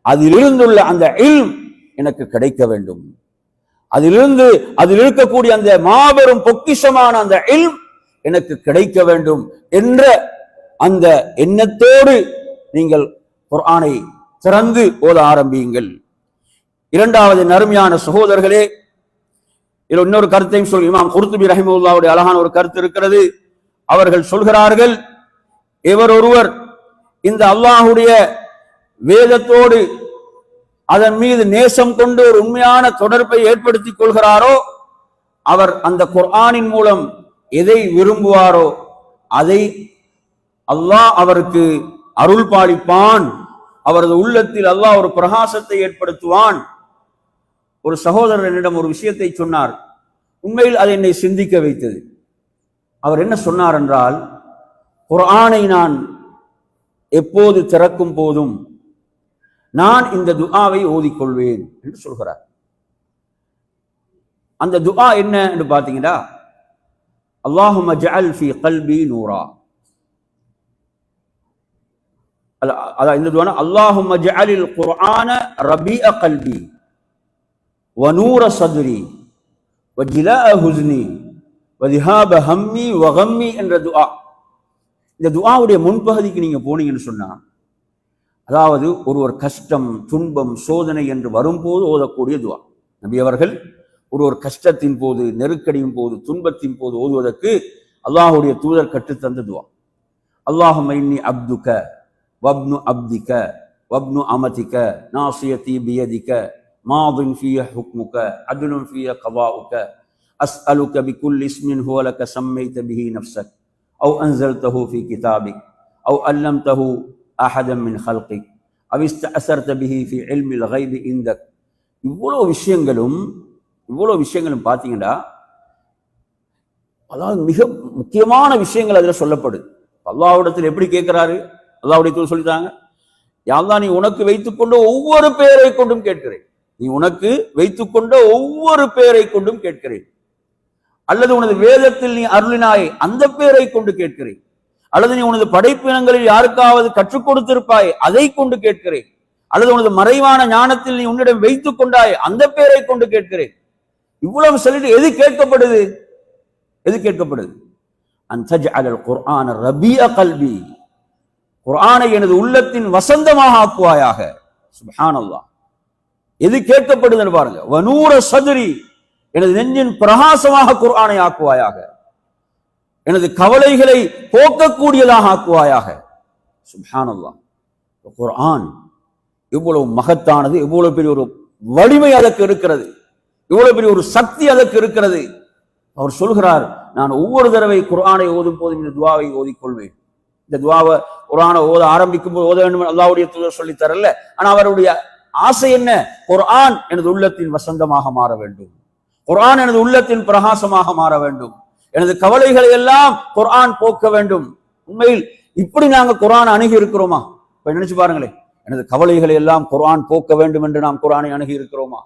அதிலிருந்துள்ள அந்த இல்ம் எனக்கு கிடைக்க வேண்டும், அதில் இருக்கக்கூடிய அந்த மாபெரும் பொக்கிஷமான அந்த இல்ம் எனக்கு கிடைக்க வேண்டும் என்ற அந்த எண்ணத்தோடு நீங்கள் குர்ஆனை திறந்து ஓத ஆரம்பியுங்கள். இரண்டாவது நறுமையான சகோதரர்களே, இதில் இன்னொரு கருத்தையும் சொல்லி இமாம் குர்துபி ரஹிமஹுல்லாஹ்வுடைய அழகான ஒரு கருத்து இருக்கிறது. அவர்கள் சொல்கிறார்கள், எவர் ஒருவர் இந்த அல்லாஹ்வுடைய வேதத்தோடு அதன் மீது நேசம் கொண்டு ஒரு உண்மையான தொடர்பை ஏற்படுத்திக் கொள்கிறாரோ, அவர் அந்த குர்ஆனின் மூலம் எதை விரும்புவாரோ அதை அல்லாஹ் அவருக்கு அருள் பாலிப்பான். அவரது உள்ளத்தில் அல்லாஹ் ஒரு பிரகாசத்தை ஏற்படுத்துவான். ஒரு சகோதரர் என்னிடம் ஒரு விஷயத்தை சொன்னார். உண்மையில் அது என்னை சிந்திக்க வைத்தது. அவர் என்ன சொன்னார் என்றால், குர்ஆனை நான் எப்போது திறக்கும் போதும் நான் இந்த துஆவை ஓதிக்கொள்வேன் என்று சொல்கிறார். அந்த துஆ என்ன என்று பார்த்தீங்கன்னா, அல்லாஹும்ம ஜஅல் ஃபீ கல்பி நூரா. அதான் இந்த துஆ, அல்லாஹும்ம ஜஅலில் குர்ஆன ரபீஅ கல்பி வ நூர சத்ரி வ ஜிலாஅ ஹுஸ்னி வ திஹாப ஹம்மி வ கம்மி என்ற துஆ. இந்த துஆவுடைய முன்பகுதிக்கு நீங்க போனீங்கன்னு சொன்னா, அதாவது ஒருவர் கஷ்டம், துன்பம், சோதனை என்று வரும்போது ஓதக்கூடிய துஆ. நபி அவர்கள் ஒரு கஷ்டத்தின் போது, நெருக்கடியின் போது, துன்பத்தின் போது ஓதுவதற்கு அல்லாஹ்வுடைய தூதர் கற்றுத்தந்த துஆ. அல்லாஹும்ம இன்னி அப்துக வப்னு அப்திக வப்னு அமதிக நாசியதி பியதிக மாதின் ஃபிய ஹுக்முக அத்லுன் ஃபிய கதாஉக அஸ்அலுக பிகுல்லி இஸ்மின் ஹுவ லக சம்மைத பிஹி நஃப்ஸக் அவ் அன்ஸல்தஹு ஃபீ கிதாபிக் அவ் அல்லம்தஹு அஹதன் மின் ஹல்கிக் அவ் இஸ்தஅஸர்த பிஹி ஃபீ இல்மில் கைபி இந்தக். இவ்வளவு விஷயங்களும் பார்த்தீங்கன்னா, அதாவது மிக முக்கியமான விஷயங்கள் அதில் சொல்லப்படுது. அல்லாஹ்விடத்தில் எப்படி கேட்கிறாரு? அல்லாஹ்வுடைய தூதர் சொல்லிட்டாங்க, யா அல்லாஹ், நீ உனக்கு வைத்துக்கொண்ட ஒவ்வொரு பேரை கொண்டும் கேட்கிறேன். நீ உனக்கு வைத்துக்கொண்ட ஒவ்வொரு பேரை கொண்டும் கேட்கிறேன். அல்லது உனது வேதத்தில் நீ அருளினாய் அந்த பேரை கொண்டு கேட்கிறேன். அல்லது நீ உனது படைப்பினங்களில் யாருக்காவது கற்றுக் கொடுத்திருப்பாய் அதை கொண்டு கேட்கிறேன். அல்லது உனது மறைவான ஞானத்தில் நீ உன்னிடம் வைத்துக் கொண்டாய் அந்த பேரை கொண்டு கேட்கிறேன். இவ்வளவு சொல்லிட்டு எது கேட்கப்படுது? அன்தஜஅலல் குர்ஆன ரபீஅ கல்பி, குர்ஆனை எனது உள்ளத்தின் வசந்தமாக ஆக்குவாயாக. சுப்ஹானல்லாஹ். எது கேட்கப்படுதுன்னு பாருங்க. வனூர சதுரி, எனது நெஞ்சின் பிரகாசமாக குர்ஆனை ஆக்குவாயாக. எனது கவலைகளை போக்கக்கூடியதாக ஆக்குவாயாக. சுப்ஹானல்லாஹ். குர்ஆன் இவ்வளவு மகத்தானது, இவ்வளவு பெரிய ஒரு வலிமை அதற்கு இருக்கிறது, இவ்வளவு பெரிய ஒரு சக்தி அதற்கு இருக்கிறது. அவர் சொல்கிறார், நான் ஒவ்வொரு தடவை குர்ஆனை ஓதும் போதும் இந்த துஆவை ஓதிக்கொள்வேன். இந்த துஆவை குர்ஆனை ஓத ஆரம்பிக்கும் போது ஓத வேண்டும் அல்லாஹ்வுடைய தூதர் சொல்லி தரல. ஆனா அவருடைய ஆசை என்ன? குர்ஆன் எனது உள்ளத்தின் வசந்தமாக மாற வேண்டும், குர்ஆன் எனது உள்ளத்தின் பிரகாசமாக மாற வேண்டும், எனது கவலைகளை எல்லாம் குர்ஆன் போக்க வேண்டும். உண்மையில் இப்படி நாங்க குர்ஆனை அணுகி இருக்கிறோமா? இப்ப நினைச்சு பாருங்களேன். எனது கவலைகளை எல்லாம் குர்ஆன் போக்க வேண்டும் என்று நாம் குர்ஆனை அணுகி இருக்கிறோமா?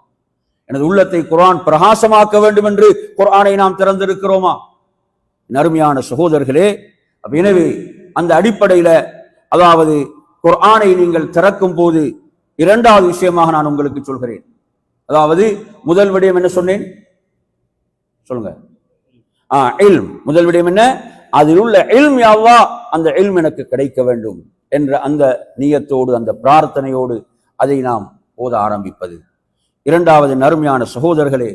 எனது உள்ளத்தை குர்ஆன் பிரகாசமாக்க வேண்டும் என்று குர்ஆனை நாம் திறந்திருக்கிறோமா? அருமையான சகோதரர்களே, எனவே அந்த அடிப்படையில, அதாவது குர்ஆனை நீங்கள் திறக்கும் போது இரண்டாவது விஷயமாக நான் உங்களுக்கு சொல்கிறேன். அதாவது முதல் விடயம் என்ன சொன்னேன்? சொல்லுங்க. இல்ம். முதல் விடயம் என்ன? அதில் உள்ள இல்ம், யா அல்லாஹ் அந்த இல்ம் எனக்கு கிடைக்க வேண்டும் என்ற அந்த நியத்தோடு, அந்த பிரார்த்தனையோடு அதை நாம் ஓத ஆரம்பிப்பது. இரண்டாவது நறுமையான சகோதரர்களே,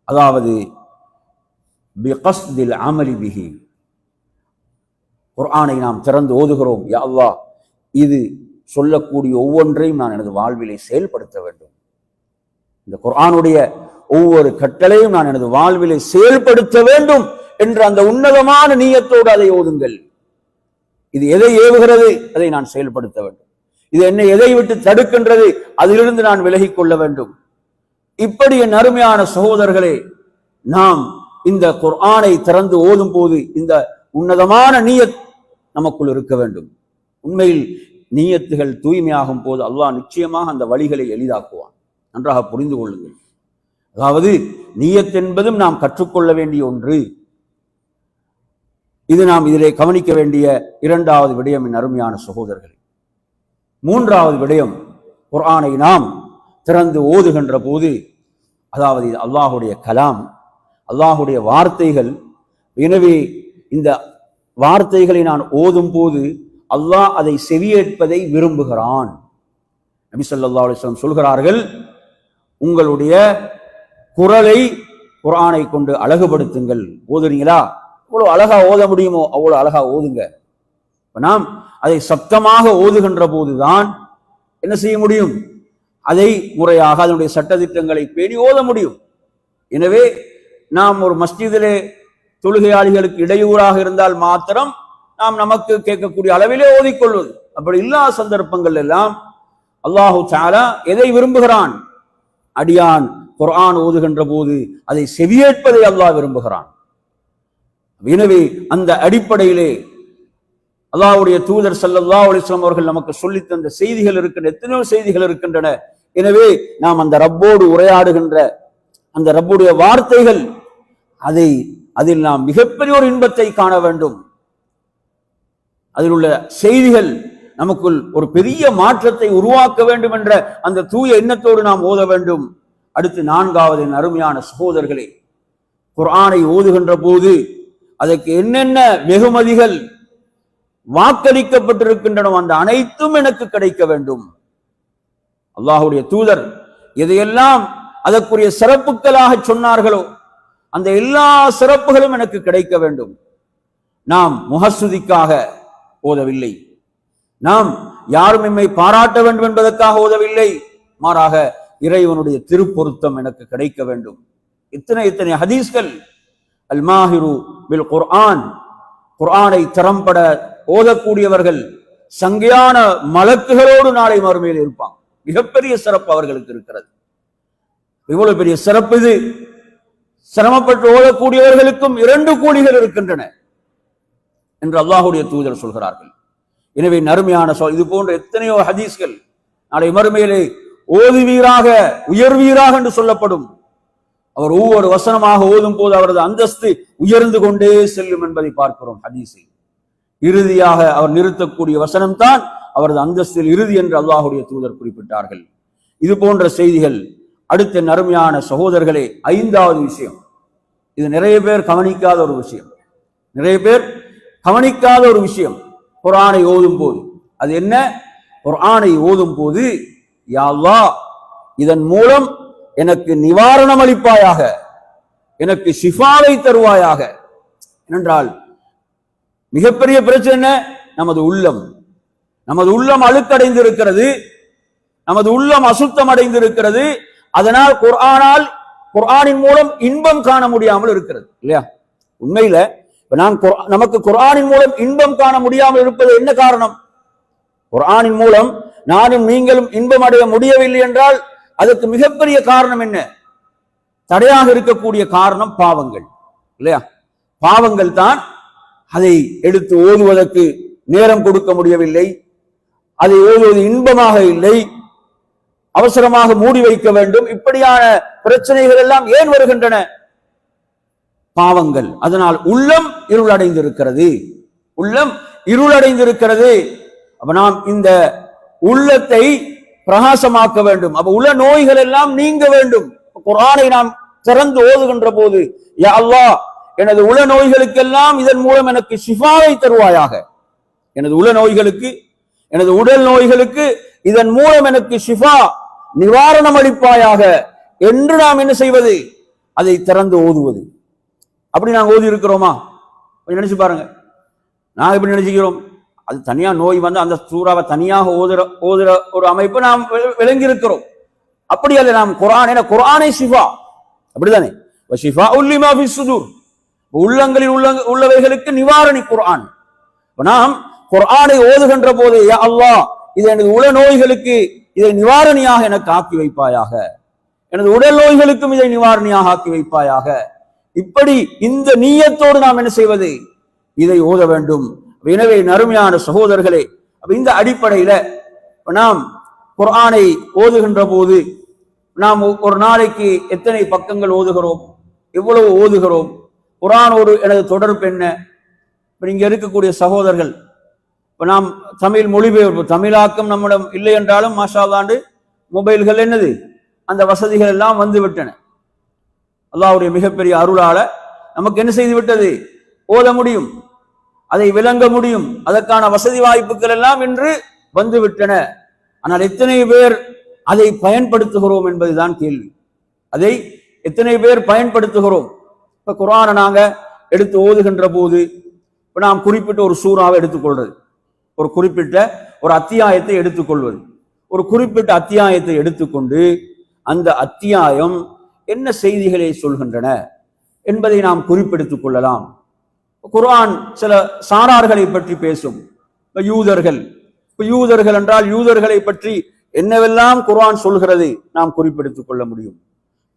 அதாவது பிகஸ்தில் அமலி பிஹி, குர்ஆனை நாம் திறந்து ஓதுகிறோம். யா அல்லாஹ், இது சொல்லக்கூடிய ஒவ்வொன்றையும் நான் எனது வாழ்விலை செயல்படுத்த வேண்டும். இந்த குர்ஆனுடைய ஒவ்வொரு கட்டளையும் நான் எனது வாழ்விலை செயல்படுத்த வேண்டும் என்ற அந்த உன்னதமான நியத்தோடு அதை ஓதுங்கள். இது எதை ஏவுகிறது? அதை நான் செயல்படுத்த வேண்டும். இது என்னை எதை விட்டு தடுக்கின்றது? அதிலிருந்து நான் விலகிக் கொள்ள வேண்டும். இப்படி என் அருமையான சகோதரர்களே, நாம் இந்த குர்ஆனை திறந்து ஓதும் போது இந்த உன்னதமான நியத் நமக்குள் இருக்க வேண்டும். உண்மையில் நியத்துகள் தூய்மையாகும் போது அல்லாஹ் நிச்சயமாக அந்த வழிகளை எளிதாக்குவான். நன்றாக புரிந்து கொள்ளுங்கள். அதாவது நியத் என்பதும் நாம் கற்றுக்கொள்ள வேண்டிய ஒன்று. இது நாம் இதிலே கவனிக்க வேண்டிய இரண்டாவது விடயம் என் அருமையான சகோதரர்களே. மூன்றாவது விடயம், குர்ஆனை நாம் திறந்து ஓதுகின்ற போது, அதாவது இது அல்லாஹுடைய கலாம், அல்லாஹுடைய வார்த்தைகள். எனவே இந்த வார்த்தைகளை நான் ஓதும் போது அல்லாஹ் அதை செவியேற்பதை விரும்புகிறான். நபி ஸல்லல்லாஹு அலைஹி வஸல்லம் சொல்கிறார்கள், உங்களுடைய குரலை குர்ஆனை கொண்டு அழகுபடுத்துங்கள். ஓதுறீங்களா, எவ்வளவு அழகா ஓத முடியுமோ அவ்வளவு அழகா ஓதுங்க. நாம் அதை சப்தமாக ஓதுகின்ற போதுதான் என்ன செய்ய முடியும், அதை முறையாக அதனுடைய சட்டதிட்டங்களை பேணி ஓத முடியும். எனவே நாம் ஒரு மஸ்ஜிதிலே தொழுகையாளிகளுக்கு இடையூறாக இருந்தால் மாத்திரம் நாம் நமக்கு கேட்கக்கூடிய அளவிலே ஓதிக்கொள்வது. அப்படி இல்லாத சந்தர்ப்பங்கள் எல்லாம் அல்லாஹு தஆலா எதை விரும்புகிறான், அடியான் குர்ஆன் ஓதுகின்ற போது அதை செவியேற்பதை அல்லாஹ் விரும்புகிறான். எனவே அந்த அடிப்படையிலே அல்லாஹ்வுடைய தூதர் ஸல்லல்லாஹு அலைஹி வஸல்லம் அவர்கள் நமக்கு சொல்லித் தந்த செய்திகள் இருக்கின்றன, எத்தனையோ செய்திகள் இருக்கின்றன. எனவே நாம் அந்த ரப்போடு உரையாடுகின்ற அந்த ரப்புடைய வார்த்தைகள், அதில் நாம் மிகப்பெரிய ஒரு இன்பத்தை காண வேண்டும். அதில் உள்ள செய்திகள் நமக்குள் ஒரு பெரிய மாற்றத்தை உருவாக்க வேண்டும் என்ற அந்த தூய எண்ணத்தோடு நாம் ஓத வேண்டும். அடுத்து நான்காவது, அருமையான சகோதரர்களே, குர்ஆனை ஓதுகின்ற போது அதற்கு என்னென்ன வெகுமதிகள் வாக்களிக்கப்பட்டிருக்கின்றன அந்த அனைத்தும் எனக்கு கிடைக்க வேண்டும். அல்லாஹ்வுடைய தூதர் எதையெல்லாம் அதற்குரிய சிறப்புகளாக சொன்னார்களோ அந்த எல்லா சிறப்புகளும் எனக்கு கிடைக்க வேண்டும். நாம் முகஸ்துதிக்காக ஓதவில்லை, நாம் யாரும் எம்மை பாராட்ட வேண்டும் என்பதற்காக ஓதவில்லை, மாறாக இறைவனுடைய திருப்பொருத்தம் எனக்கு கிடைக்க வேண்டும். இத்தனை ஹதீஸ்கள். அல் மாஹிரு பில் குர்ஆன், குர்ஆனை திறம்பட ஓதக்கூடியவர்கள் சங்கையான மலக்குகளோடு நாளை மறுமையில் இருப்பாங்க. மிகப்பெரிய சிறப்பு அவர்களுக்கு இருக்கிறது. இவ்வளவு பெரிய சிறப்பு இது. சிரமப்பட்டு ஓதக்கூடியவர்களுக்கும் 2 கூலிகள் இருக்கின்றன என்று அல்லாஹ்வுடைய தூதர் சொல்கிறார்கள். எனவே நறுமையான இது போன்ற எத்தனையோ ஹதீஸ்கள் நாளை மறுமையிலே ஓதுவீராக உயர்வீராக என்று சொல்லப்படும். அவர் ஒவ்வொரு வசனமாக ஓதும் போது அவரது அந்தஸ்து உயர்ந்து கொண்டே செல்லும் என்பதை பார்க்கிறோம் ஹதீஸில். இறுதியாக அவர் நிறுத்தக்கூடிய வசனம்தான் அவரது அந்தஸ்தில் இறுதி என்று அல்லாஹ்வுடைய தூதர் குறிப்பிட்டார்கள். இது போன்ற செய்திகள். அடுத்த நறுமையான சகோதரர்களே, 5வது விஷயம், இது நிறைய பேர் கவனிக்காத ஒரு விஷயம், குர்ஆனை ஓதும் போது. அது என்ன? குர்ஆனை ஓதும் போது, யா அல்லாஹ், இதன் மூலம் எனக்கு நிவாரணம் அளிப்பாயாக, எனக்கு ஷிஃபாவை தருவாயாக. ஏனென்றால் மிகப்பெரிய பிரச்சனை என்ன? நமது உள்ளம் அழுக்கடைந்திருக்கிறது, நமது உள்ளம் அசுத்தம் அடைந்திருக்கிறது. அதனால் குர்ஆனின் மூலம் இன்பம் காண முடியாமல் இருக்கிறது இல்லையா? உண்மையில நமக்கு குர்ஆனின் மூலம் இன்பம் காண முடியாமல் இருப்பது என்ன காரணம்? குர்ஆனின் மூலம் நானும் நீங்களும் இன்பம் அடைய முடியவில்லை என்றால் அதற்கு மிகப்பெரிய காரணம் என்ன? தடையாக இருக்கக்கூடிய காரணம் பாவங்கள் இல்லையா? பாவங்கள் தான் அதை எடுத்து ஓதுவதற்கு நேரம் கொடுக்க முடியவில்லை, அதை ஓதுவது இன்பமாக இல்லை, அவசரமாக மூடி வைக்க வேண்டும். இப்படியான பிரச்சனைகள் எல்லாம் ஏன் வருகின்றன? பாவங்கள். அதனால் உள்ளம் இருளடைந்திருக்கிறது. அப்ப நாம் இந்த உள்ளத்தை பிரகாசமாக்க வேண்டும். அப்ப உள்ள நோய்கள் எல்லாம் நீங்க வேண்டும். குர்ஆனை நாம் திறந்து ஓதுகின்ற போது, யா அல்லாஹ், எனது உள நோய்களுக்கெல்லாம் இதன் மூலம் எனக்கு ஷிஃபாவை தருவாயாக, எனது உள நோய்களுக்கு, எனது உடல் நோய்களுக்கு இதன் மூலம் எனக்கு ஷிஃபா, நிவாரணம் அளிப்பாயாக என்று நாம் என்ன செய்வது? அதை திறந்து ஓதுவது. அப்படி நாங்கள் ஓதி இருக்கிறோமா? கொஞ்சம் நினைச்சு பாருங்க. நாங்கள் எப்படி நினைச்சுக்கிறோம்? அது தனியா நோய் வந்து அந்த சூறாவை தனியாக ஓதுற ஒரு அமைப்பு நாம் விளங்கி இருக்கிறோம். அப்படி அல்ல. நாம் குர்ஆனை ஷிஃபா, அப்படிதானே? ஷிஃபா உல்லிமா ஃபி சுதூர், உள்ளங்களில் உள்ளவைகளுக்கு நிவாரணி குர்ஆன். நாம் குர்ஆனை ஓதுகின்ற போது, யா அல்லாஹ், இது எனது உள நோய்களுக்கு இதை நிவாரணியாக எனக்கு ஆக்கி வைப்பாயாக, எனது உடல் நோய்களுக்கும் இதை நிவாரணியாக ஆக்கி வைப்பாயாக. இப்படி இந்த நீயத்தோடு நாம் என்ன செய்வது? இதை ஓத வேண்டும். எனவே நறுமையான சகோதரர்களே, இந்த அடிப்படையில நாம் குர்ஆனை ஓதுகின்ற போது நாம் ஒரு நாளைக்கு எத்தனை பக்கங்கள் ஓதுகிறோம், எவ்வளவு ஓதுகிறோம், குர்ஆனோடு எனது தொடர்பு என்ன? இங்க இருக்கக்கூடிய சகோதரர்கள், இப்ப நாம் தமிழ் மொழிபெயர்ப்பு, தமிழாக்கம் நம்மிடம் இல்லை என்றாலும் மாஷா அல்லாஹ் மொபைல்கள் என்னது, அந்த வசதிகள் எல்லாம் வந்து விட்டன. அல்லாஹ்வுடைய மிகப்பெரிய அருளால நமக்கு என்ன செய்து விட்டது? ஓத முடியும். அதை விளங்க முடியும். அதற்கான வசதி வாய்ப்புகள் எல்லாம் இன்று வந்துவிட்டன. ஆனால் எத்தனை பேர் அதை பயன்படுத்துகிறோம் என்பதுதான் கேள்வி. அதை எத்தனை பேர் பயன்படுத்துகிறோம்? இப்ப குர்ஆனை நாங்க எடுத்து ஓதுகின்ற போது இப்ப நாம் குறிப்பிட்ட ஒரு சூறாவை எடுத்துக்கொள்றது, ஒரு குறிப்பிட்ட ஒரு அத்தியாயத்தை எடுத்துக்கொள்வது, ஒரு குறிப்பிட்ட அத்தியாயத்தை எடுத்துக்கொண்டு அந்த அத்தியாயம் என்ன செய்திகளை சொல்கின்றன என்பதை நாம் குறிப்பெடுத்துக் கொள்ளலாம். குர்ஆன் சில சாரார்களை பற்றி பேசும். யூதர்கள் என்றால் யூதர்களை பற்றி என்னவெல்லாம் குர்ஆன் சொல்கிறது நாம் குறிப்பெடுத்துக் கொள்ள முடியும்.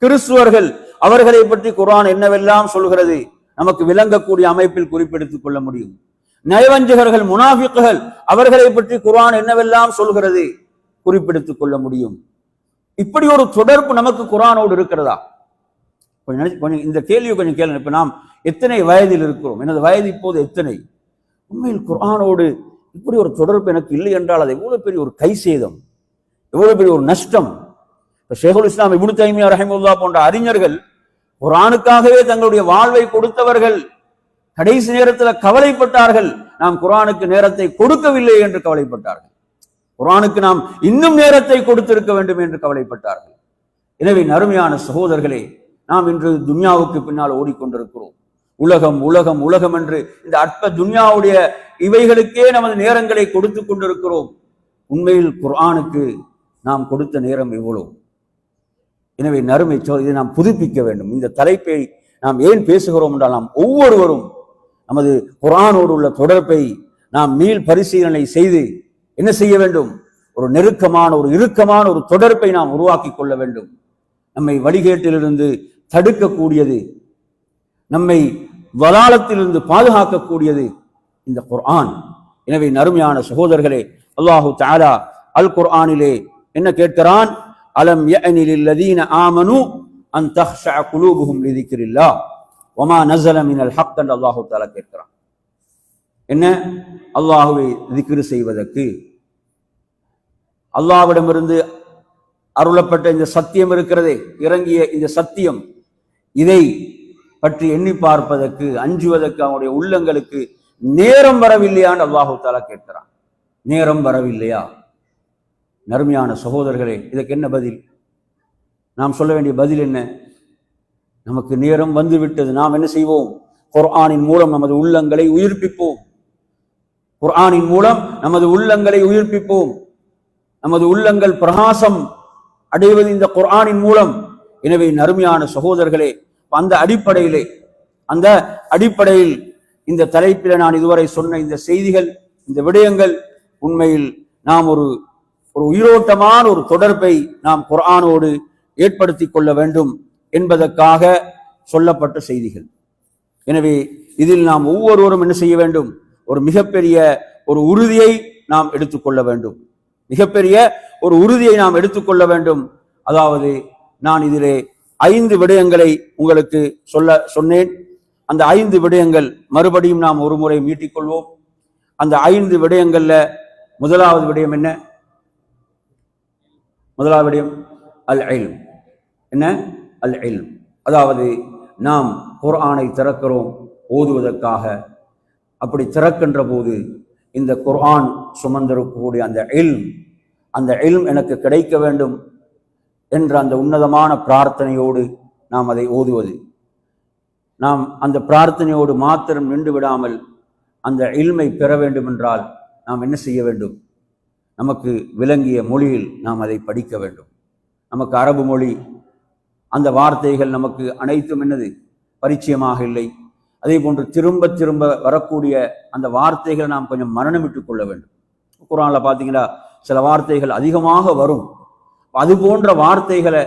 கிறிஸ்துவர்கள், அவர்களை பற்றி குர்ஆன் என்னவெல்லாம் சொல்கிறது நமக்கு விளங்கக்கூடிய அமைப்பில் குறிப்பெடுத்துக் கொள்ள முடியும். நயவஞ்சகர்கள், முனாஃபிக்குகள், அவர்களை பற்றி குர்ஆன் என்னவெல்லாம் சொல்கிறது குறிப்பெடுத்துக் கொள்ள முடியும். இப்படி ஒரு தொடர்பு நமக்கு குர்ஆனோடு இருக்கிறதா? கொஞ்சம் இந்த கேள்வியை கொஞ்சம் கேளுங்க. இப்ப நாம் எத்தனை வயதில் இருக்கிறோம்? எனது வயது இப்போது எத்தனை? உண்மையில் குர்ஆனோடு இப்படி ஒரு தொடர்பு எனக்கு இல்லை என்றால் அது எவ்வளவு பெரிய ஒரு கை சேதம், எவ்வளவு பெரிய ஒரு நஷ்டம். ஷேகுல் இஸ்லாம் இப்னு தைமியா ரஹிமஹுல்லாஹ் போன்ற அறிஞர்கள், குர்ஆனுக்காகவே தங்களுடைய வாழ்வை கொடுத்தவர்கள், கடைசி நேரத்தில் கவலைப்பட்டார்கள், நாம் குர்ஆனுக்கு நேரத்தை கொடுக்கவில்லை என்று கவலைப்பட்டார்கள். குர்ஆனுக்கு நாம் இன்னும் நேரத்தை கொடுத்திருக்க வேண்டும் என்று கவலைப்பட்டார்கள். எனவே அருமையான சகோதரர்களே, நாம் இன்று துன்யாவுக்கு பின்னால் ஓடிக்கொண்டிருக்கிறோம். உலகம் உலகம் உலகம் என்று இந்த அற்ப துன்யாவுடைய இவைகளுக்கே நமது நேரங்களை கொடுத்து கொண்டிருக்கிறோம். உண்மையில் குர்ஆனுக்கு நாம் கொடுத்த நேரம் எவ்வளவு? எனவே நறுமை இதை நாம் புதுப்பிக்க வேண்டும். இந்த தலைப்பை நாம் ஏன் பேசுகிறோம் என்றால், நாம் ஒவ்வொருவரும் நமது குர்ஆனோடு உள்ள தொடர்பை நாம் மீள் பரிசீலனை செய்து என்ன செய்ய வேண்டும்? ஒரு நெருக்கமான ஒரு இறுக்கமான ஒரு தொடர்பை நாம் உருவாக்கி கொள்ள வேண்டும். நம்மை வழிகேட்டிலிருந்து தடுக்கக்கூடியது, நம்மை வலாலத்திலிருந்து பாதுகாக்கக்கூடியது இந்த குர்ஆன். எனவே நறுமையான சகோதரர்களே, அல்லாஹு தஆலா அல் குர்ஆனிலே என்ன கேட்கிறான்? அலம் யஅனி லில்லதீன ஆமனு அன் தஹ்ஷஅ குலூபுஹும் லிதிக்ரில்லாஹ் வமா நஸல மினல் ஹக் என்று அல்லாஹு தஆலா கேட்கிறான். என்ன? அல்லாஹ்வை திக்ர் செய்வதற்கு, அல்லாஹ்விடமிருந்து அருளப்பட்ட இந்த சத்தியம் இருக்கிறதே, இறங்கிய இந்த சத்தியம், இதை பற்றி எண்ணி பார்ப்பதற்கு, அஞ்சுவதற்கு அவனுடைய உள்ளங்களுக்கு நேரம் வரவில்லையான்னு அல்லாஹு தஆலா கேட்கிறான். நேரம் வரவில்லையா? நறுமையான சகோதரர்களே, இதற்கு என்ன பதில்? நாம் சொல்ல வேண்டிய பதில் என்ன? நமக்கு நேரம் வந்துவிட்டது. நாம் என்ன செய்வோம்? குர்ஆனின் மூலம் நமது உள்ளங்களை உயிர்ப்பிப்போம். குர்ஆனின் மூலம் நமது உள்ளங்களை உயிர்ப்பிப்போம். நமது உள்ளங்கள் பிரகாசம் அடைவது இந்த குர்ஆனின் மூலம். எனவே நறுமையான சகோதரர்களே, அந்த அடிப்படையில் இந்த தலைப்பில் நான் இதுவரை சொன்ன இந்த செய்திகள், இந்த விடயங்கள், உண்மையில் நாம் ஒரு உயிரோட்டமான ஒரு தொடர்பை நாம் குர்ஆனோடு ஏற்படுத்தி கொள்ள வேண்டும் என்பதற்காக சொல்லப்பட்ட செய்திகள். எனவே இதில் நாம் ஒவ்வொருவரும் என்ன செய்ய வேண்டும்? ஒரு மிகப்பெரிய ஒரு உறுதியை நாம் எடுத்துக்கொள்ள வேண்டும். மிகப்பெரிய ஒரு உறுதியை நாம் எடுத்துக்கொள்ள வேண்டும். அதாவது நான் இதிலே 5 விடயங்களை உங்களுக்கு சொன்னேன். அந்த 5 விடயங்கள் மறுபடியும் நாம் ஒரு முறை மீட்டிக்கொள்வோம். அந்த 5 விடயங்கள்ல முதலாவது விடயம் என்ன? முதலாவது விடயம் அல் இல்ம். என்ன? அல் இல்ம். அதாவது நாம் குர்ஆனை திறக்கிறோம் ஓதுவதற்காக. அப்படி திறக்கின்ற போது இந்த குர்ஆன் சுமந்திருக்கக்கூடிய அந்த இல்ம் எனக்கு கிடைக்க வேண்டும் என்ற அந்த உன்னதமான பிரார்த்தனையோடு நாம் அதை ஓதுவது. நாம் அந்த பிரார்த்தனையோடு மாத்திரம் நின்று விடாமல் அந்த இல்மை பெற வேண்டும் என்றால் நாம் என்ன செய்ய வேண்டும்? நமக்கு விளங்கிய மொழியில் நாம் அதை படிக்க வேண்டும். நமக்கு அரபு மொழி, அந்த வார்த்தைகள் நமக்கு அனைத்தும் என்னது பரிச்சயமாக இல்லை. அதே போன்று திரும்ப திரும்ப வரக்கூடிய அந்த வார்த்தைகளை நாம் கொஞ்சம் மனனமிட்டுக் கொள்ள வேண்டும். குர்ஆன்ல பார்த்தீங்கன்னா சில வார்த்தைகள் அதிகமாக வரும். அது போன்ற வார்த்தைகளை,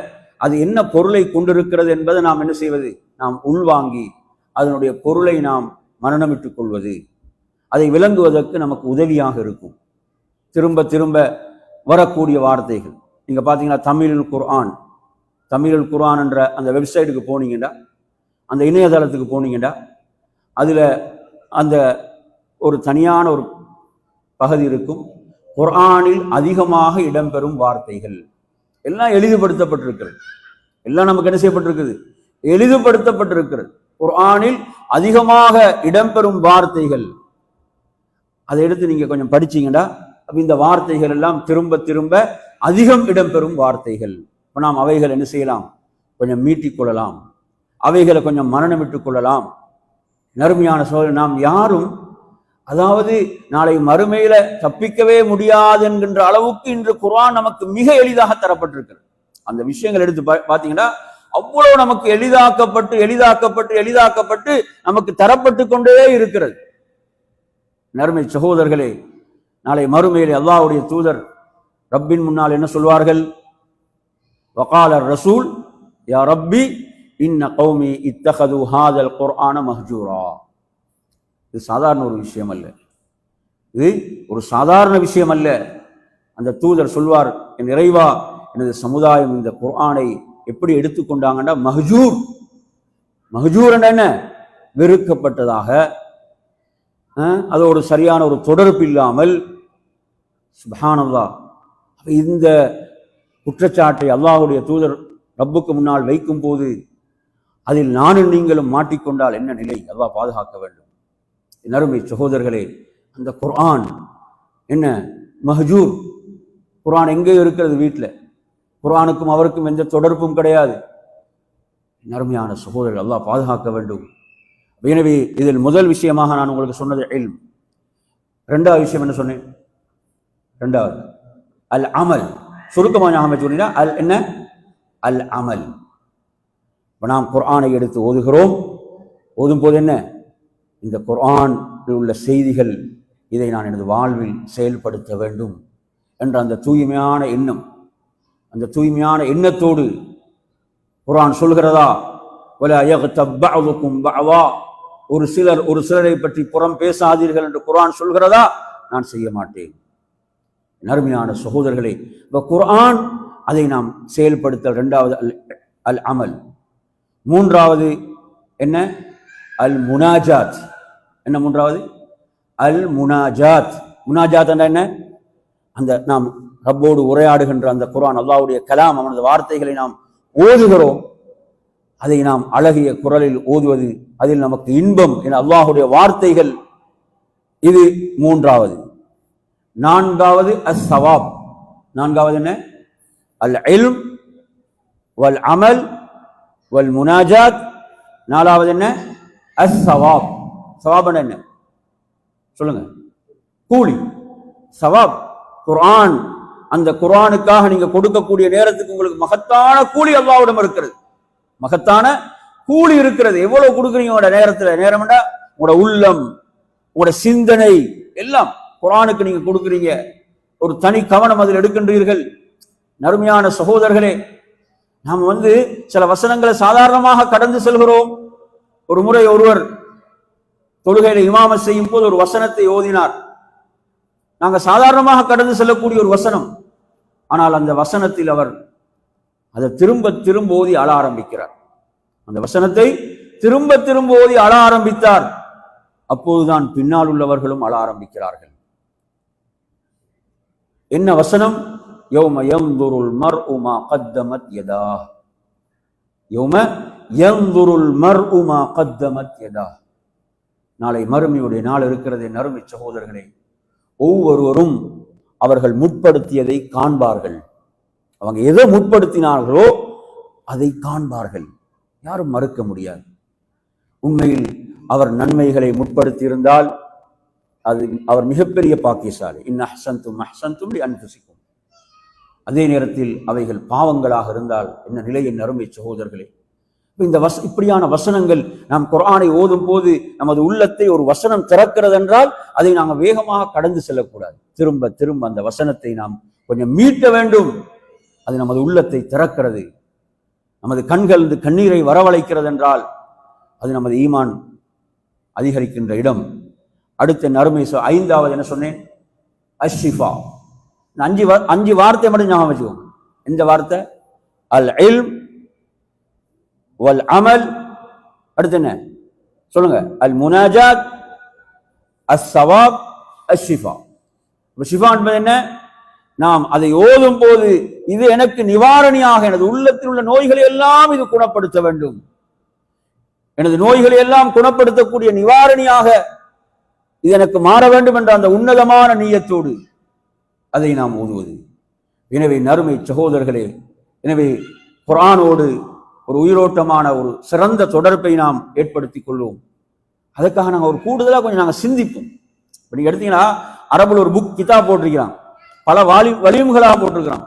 அது என்ன பொருளை கொண்டிருக்கிறது என்பதை நாம் என்ன செய்வது? நாம் உள்வாங்கி அதனுடைய பொருளை நாம் மனனமிட்டுக் கொள்வது, அதை விளங்குவதற்கு நமக்கு உதவியாக இருக்கும். திரும்ப திரும்ப வரக்கூடிய வார்த்தைகள். நீங்க பார்த்தீங்கன்னா தமிழில் குர்ஆன் என்ற அந்த வெப்சைட்டுக்கு போனீங்கன்னா, அந்த இணையதளத்துக்கு போனீங்கன்னா, அதில் அந்த ஒரு தனியான ஒரு பகுதி இருக்கும். குர்ஆனில் அதிகமாக இடம்பெறும் வார்த்தைகள் எல்லாம் எளிதுபடுத்தப்பட்டிருக்கிறது. எல்லாம் நமக்கு என்ன செய்யப்பட்டிருக்குது? எளிதுபடுத்தப்பட்டிருக்கிறது. குர்ஆனில் அதிகமாக இடம்பெறும் வார்த்தைகள் அதை எடுத்து நீங்க கொஞ்சம் படிச்சீங்கன்னா இந்த வார்த்தைகள் எல்லாம் திரும்ப திரும்ப அதிகம் இடம்பெறும் வார்த்தைகள். இப்போ நாம் அவைகள் என்ன செய்யலாம், கொஞ்சம் மீட்டிக் கொள்ளலாம், அவைகளை கொஞ்சம் மனனம் விட்டுக் கொள்ளலாம். நறுமையான சோழர், நாம் யாரும் அதாவது நாளை மறுமையில தப்பிக்கவே முடியாது என்கின்ற அளவுக்கு இன்று குர்ஆன் நமக்கு மிக எளிதாக தரப்பட்டிருக்கிறது. அந்த விஷயங்கள் எடுத்து பார்த்தீங்கன்னா அவ்வளவு நமக்கு எளிதாக்கப்பட்டு எளிதாக்கப்பட்டு எளிதாக்கப்பட்டு நமக்கு தரப்பட்டு கொண்டே இருக்கிறது. நறுமை சகோதரர்களே, நாளை மறுமையிலே அல்லாஹ்வுடைய தூதர் ரப்பின் முன்னால் என்ன சொல்வார்கள்? வகால ரசூல் யா ரப்பி இன்ன கௌமி இத்தகது ஹாதல் குர்ஆன மஹ்ஜூரா. இது சாதாரண ஒரு விஷயம் அல்ல, இது ஒரு சாதாரண விஷயம் அல்ல. அந்த தூதர் சொல்வார், என் இறைவா, எனது சமுதாயம் இந்த குர்ஆனை எப்படி எடுத்துக்கொண்டாங்கன்னா மஹ்ஜூர். மஹ்ஜூர் என்ன? வெறுக்கப்பட்டதாக, அதோடு சரியான ஒரு தொடர்பு இல்லாமல். சுப்ஹானல்லாஹ். இந்த குற்றச்சாட்டை அல்லாஹ்வுடைய தூதர் ரப்புக்கு முன்னால் வைக்கும் போது அதில் நானும் நீங்களும் மாட்டிக்கொண்டால் என்ன நிலை? அல்லாஹ் பாதுகாக்க வேண்டும். நறுமை சகோதரர்களே, அந்த குர்ஆன் என்ன மஹ்ஜூர். குர்ஆன் எங்கே இருக்கிறது? வீட்டில். குர்ஆனுக்கும் அவருக்கும் எந்த தொடர்பும் கிடையாது. நறுமையான சகோதரர்கள், அல்லாஹ் பாதுகாக்க வேண்டும். எனவே இதில் முதல் விஷயமாக நான் உங்களுக்கு சொன்னது இல்ம். ரெண்டாவது விஷயம் என்ன சொன்னேன்? ரெண்டாவது அல் அமல். சுருக்கமாக ஞாபகம் சொன்னீங்கன்னா அல் என்ன? அல் அமல். நாம் குர்ஆனை எடுத்து ஓதுகிறோம். ஓதும் போது என்ன? இந்த குர்ஆன் உள்ள செய்திகள், இதை நான் எனது வாழ்வில் செயல்படுத்த வேண்டும் என்ற அந்த தூய்மையான எண்ணம், அந்த தூய்மையான எண்ணத்தோடு குர்ஆன் சொல்கிறதா, வலா யக்தப் பஅதுக்கும் பஅதா, ஒரு சிலர் ஒரு சிலரை பற்றி புறம் பேசாதீர்கள் என்று குர்ஆன் சொல்கிறதா? நான் செய்ய மாட்டேன். நறுமையான சகோதரர்களே, இப்ப குர்ஆன் அதை நாம் செயல்படுத்தல். இரண்டாவது அல் அமல். மூன்றாவது என்ன? அல் முனாஜாத். என்ன மூன்றாவது? அல் முனாஜாத். முனாஜாத் என்ன? அந்த நாம் ரப்போடு உரையாடுகின்ற அந்த குர்ஆன், அல்லாஹ்வுடைய கலாம், அவனது வார்த்தைகளை நாம் ஓதுகிறோம். அதை நாம் அழகிய குரலில் ஓதுவது, அதில் நமக்கு இன்பம் என அல்லாஹ்வுடைய வார்த்தைகள். இது மூன்றாவது. நான்காவது அஸ் சவாப். நான்காவது என்ன? அல் இல்ம் வல் அமல் வல் முனாஜாத். நாலாவது என்ன? அஸ் சவாப். சவாப் என்ன? சொல்லுங்க. கூலி. சவாப். குர்ஆன், அந்த குர்ஆனுக்காக நீங்க கொடுக்கக்கூடிய நேரத்துக்கு உங்களுக்கு மகத்தான கூலி அல்லாஹ்விடம் இருக்கிறது. மகத்தான கூலி இருக்கிறது. எவ்வளவு கொடுக்குறீங்க உங்களோட நேரத்துல? நேரம்டா உங்களோட உள்ளம், உங்களோட சிந்தனை எல்லாம் குர்ஆனுக்கு நீங்க கொடுக்குறீங்க. ஒரு தனி கவனம் அதில் எடுக்கின்றீர்கள். நறுமையான சகோதரர்களே, நாம் சில வசனங்களை சாதாரணமாக கடந்து செல்கிறோம். ஒரு முறை ஒருவர் தொழுகையில இமாமத் செய்யும் போது ஒரு வசனத்தை ஓதினார். நாங்க சாதாரணமாக கடந்து செல்லக்கூடிய ஒரு வசனம், ஆனால் அந்த வசனத்தில் அவர் அதை திரும்ப திரும்ப ஓதி அழ ஆரம்பிக்கிறார். அந்த வசனத்தை திரும்ப திரும்ப ஓதி அழ ஆரம்பித்தார். அப்போதுதான் பின்னால் உள்ளவர்களும் அழ ஆரம்பிக்கிறார்கள். என்ன வசனம்? யௌம யன்துருல் மர்உ மா கத்தமத் யதாஹ். யௌம யன்துருல் மர்உ மா கத்தமத் யதாஹ். நாளை மறுமையுடைய நாள் இருக்கிறது. நறுமை சகோதரர்களே, ஒவ்வொருவரும் அவர்கள் முற்படுத்தியதை காண்பார்கள். அவங்க எதை முற்படுத்தினார்களோ அதை காண்பார்கள். யாரும் மறுக்க முடியாது. உண்மையில் அவர் நன்மைகளை முற்படுத்தி இருந்தால் அது அவர் மிகப்பெரிய பாக்கியசாலி. இன் அஹ்சன்தும் அஹ்சன்தும் லிஅன்ஃபுசிக்கும். அதே நேரத்தில் அவைகள் பாவங்களாக இருந்தால் என்ன நிலை? என் அருமை சகோதரர்களே, இந்த இப்படியான வசனங்கள் நாம் குர்ஆனை ஓதும் போது நமது உள்ளத்தை ஒரு வசனம் திறக்கிறது என்றால் அதை நாங்கள் வேகமாக கடந்து செல்லக்கூடாது. திரும்ப திரும்ப அந்த வசனத்தை நாம் கொஞ்சம் மீட்ட வேண்டும். அது நமது உள்ளத்தை திறக்கிறது. நமது கண்கள் கண்ணீரை வரவழைக்கிறது என்றால் அது நமது ஈமான் அதிகரிக்கின்ற இடம். அடுத்த நறுமை. ஐந்தாவது என்ன சொன்னேன்? அஷ்ஷிஃபா. அஞ்சு வார்த்தை மட்டும் ஞாபகம் வச்சுக்கோங்க. இந்த வார்த்தை அல் இல்ம் வல் அமல். அடுத்து என்ன சொல்லுங்க? அல் முனாஜாத், அஸ் சவாப், அஷ்ஷிஃபா. ஷிஃபா என்பது என்ன? நாம் அதை ஓதும் போது இது எனக்கு நிவாரணியாக, எனது உள்ளத்தில் உள்ள நோய்களை எல்லாம் இது குணப்படுத்த வேண்டும். எனது நோய்களை எல்லாம் குணப்படுத்தக்கூடிய நிவாரணியாக இது எனக்கு மாற வேண்டும் என்ற அந்த உன்னதமான நீயத்தோடு அதை நாம் ஓதுவது. எனவே நறுமை சகோதரர்களே, எனவே குர்ஆனோடு ஒரு உயிரோட்டமான ஒரு சிறந்த தொடர்பை நாம் ஏற்படுத்திக் கொள்வோம். அதுக்காக நாங்கள் ஒரு கூடுதலாக கொஞ்சம் நாங்கள் சிந்திப்போம். இப்போ நீங்கள் எடுத்தீங்கன்னா அரபுல ஒரு புக் கிதாப் போட்டிருக்கிறான், பல வலியும்களாக போட்டிருக்கிறான்.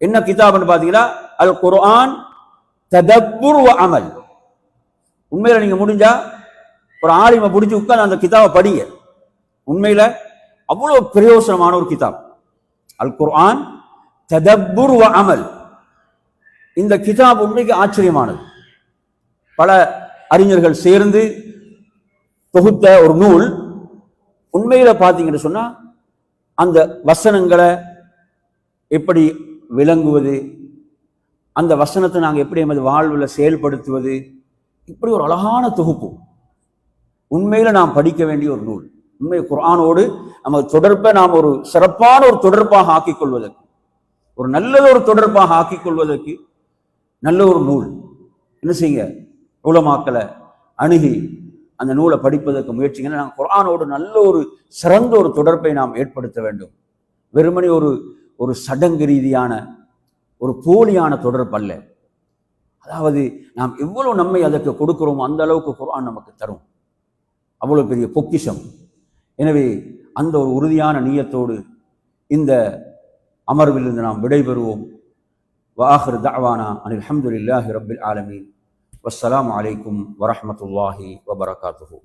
என்ன கிதாப்னு பார்த்தீங்கன்னா அல் குர்ஆன் ததப்புர் வ அமல். உண்மையில நீங்க முடிஞ்சா ஒரு ஆலிமை பிடிச்சி உட்கார்ந்து அந்த கிதாபை படிங்க. உண்மையில அவ்வளவு பிரயோசனமான ஒரு கிதாப் அல் குர்ஆன் ததப்புர் வ அமல். இந்த கிதாப் உண்மைக்கு ஆச்சரியமானது. பல அறிஞர்கள் சேர்ந்து தொகுத்த ஒரு நூல். உண்மையில பார்த்தீங்கன்னு சொன்னா அந்த வசனங்களை எப்படி விளங்குவது, அந்த வசனத்தை நாங்கள் எப்படி எமது வாழ்வில் செயல்படுத்துவது, இப்படி ஒரு அழகான தொகுப்பு. உண்மையில நாம் படிக்க வேண்டிய ஒரு நூல். உண்மை குர்ஆனோடு நமது தொடர்பை நாம் ஒரு சிறப்பான ஒரு தொடர்பாக ஆக்கிக் கொள்வதற்கு, ஒரு நல்ல ஒரு தொடர்பாக ஆக்கிக் கொள்வதற்கு நல்ல ஒரு நூல். என்ன செய்யுங்க, உலமாக்களை அணுகி அந்த நூலை படிப்பதற்கு முயற்சிங்க. நாங்கள் குர்ஆனோடு நல்ல ஒரு சிறந்த ஒரு தொடர்பை நாம் ஏற்படுத்த வேண்டும். வெறுமனே ஒரு சடங்கு ரீதியான ஒரு போலியான தொடர்பு அல்ல. அதாவது நாம் எவ்வளவு நன்மை அதற்கு கொடுக்கிறோமோ அந்த அளவுக்கு குர்ஆன் நமக்கு தரும். அவ்வளவு பெரிய பொக்கிஷம். எனவே அந்த ஒரு உறுதியான நியத்தோடு இந்த அமர்விலிருந்து நாம் விடைபெறுவோம். வஆகிரு தஅவானா அனில் ஹம்துலில்லாஹி ரப்பில் ஆலமீன். வஸ்ஸலாமு அலைக்கும் வரஹ்மத்துல்லாஹி வபரகாத்துஹு.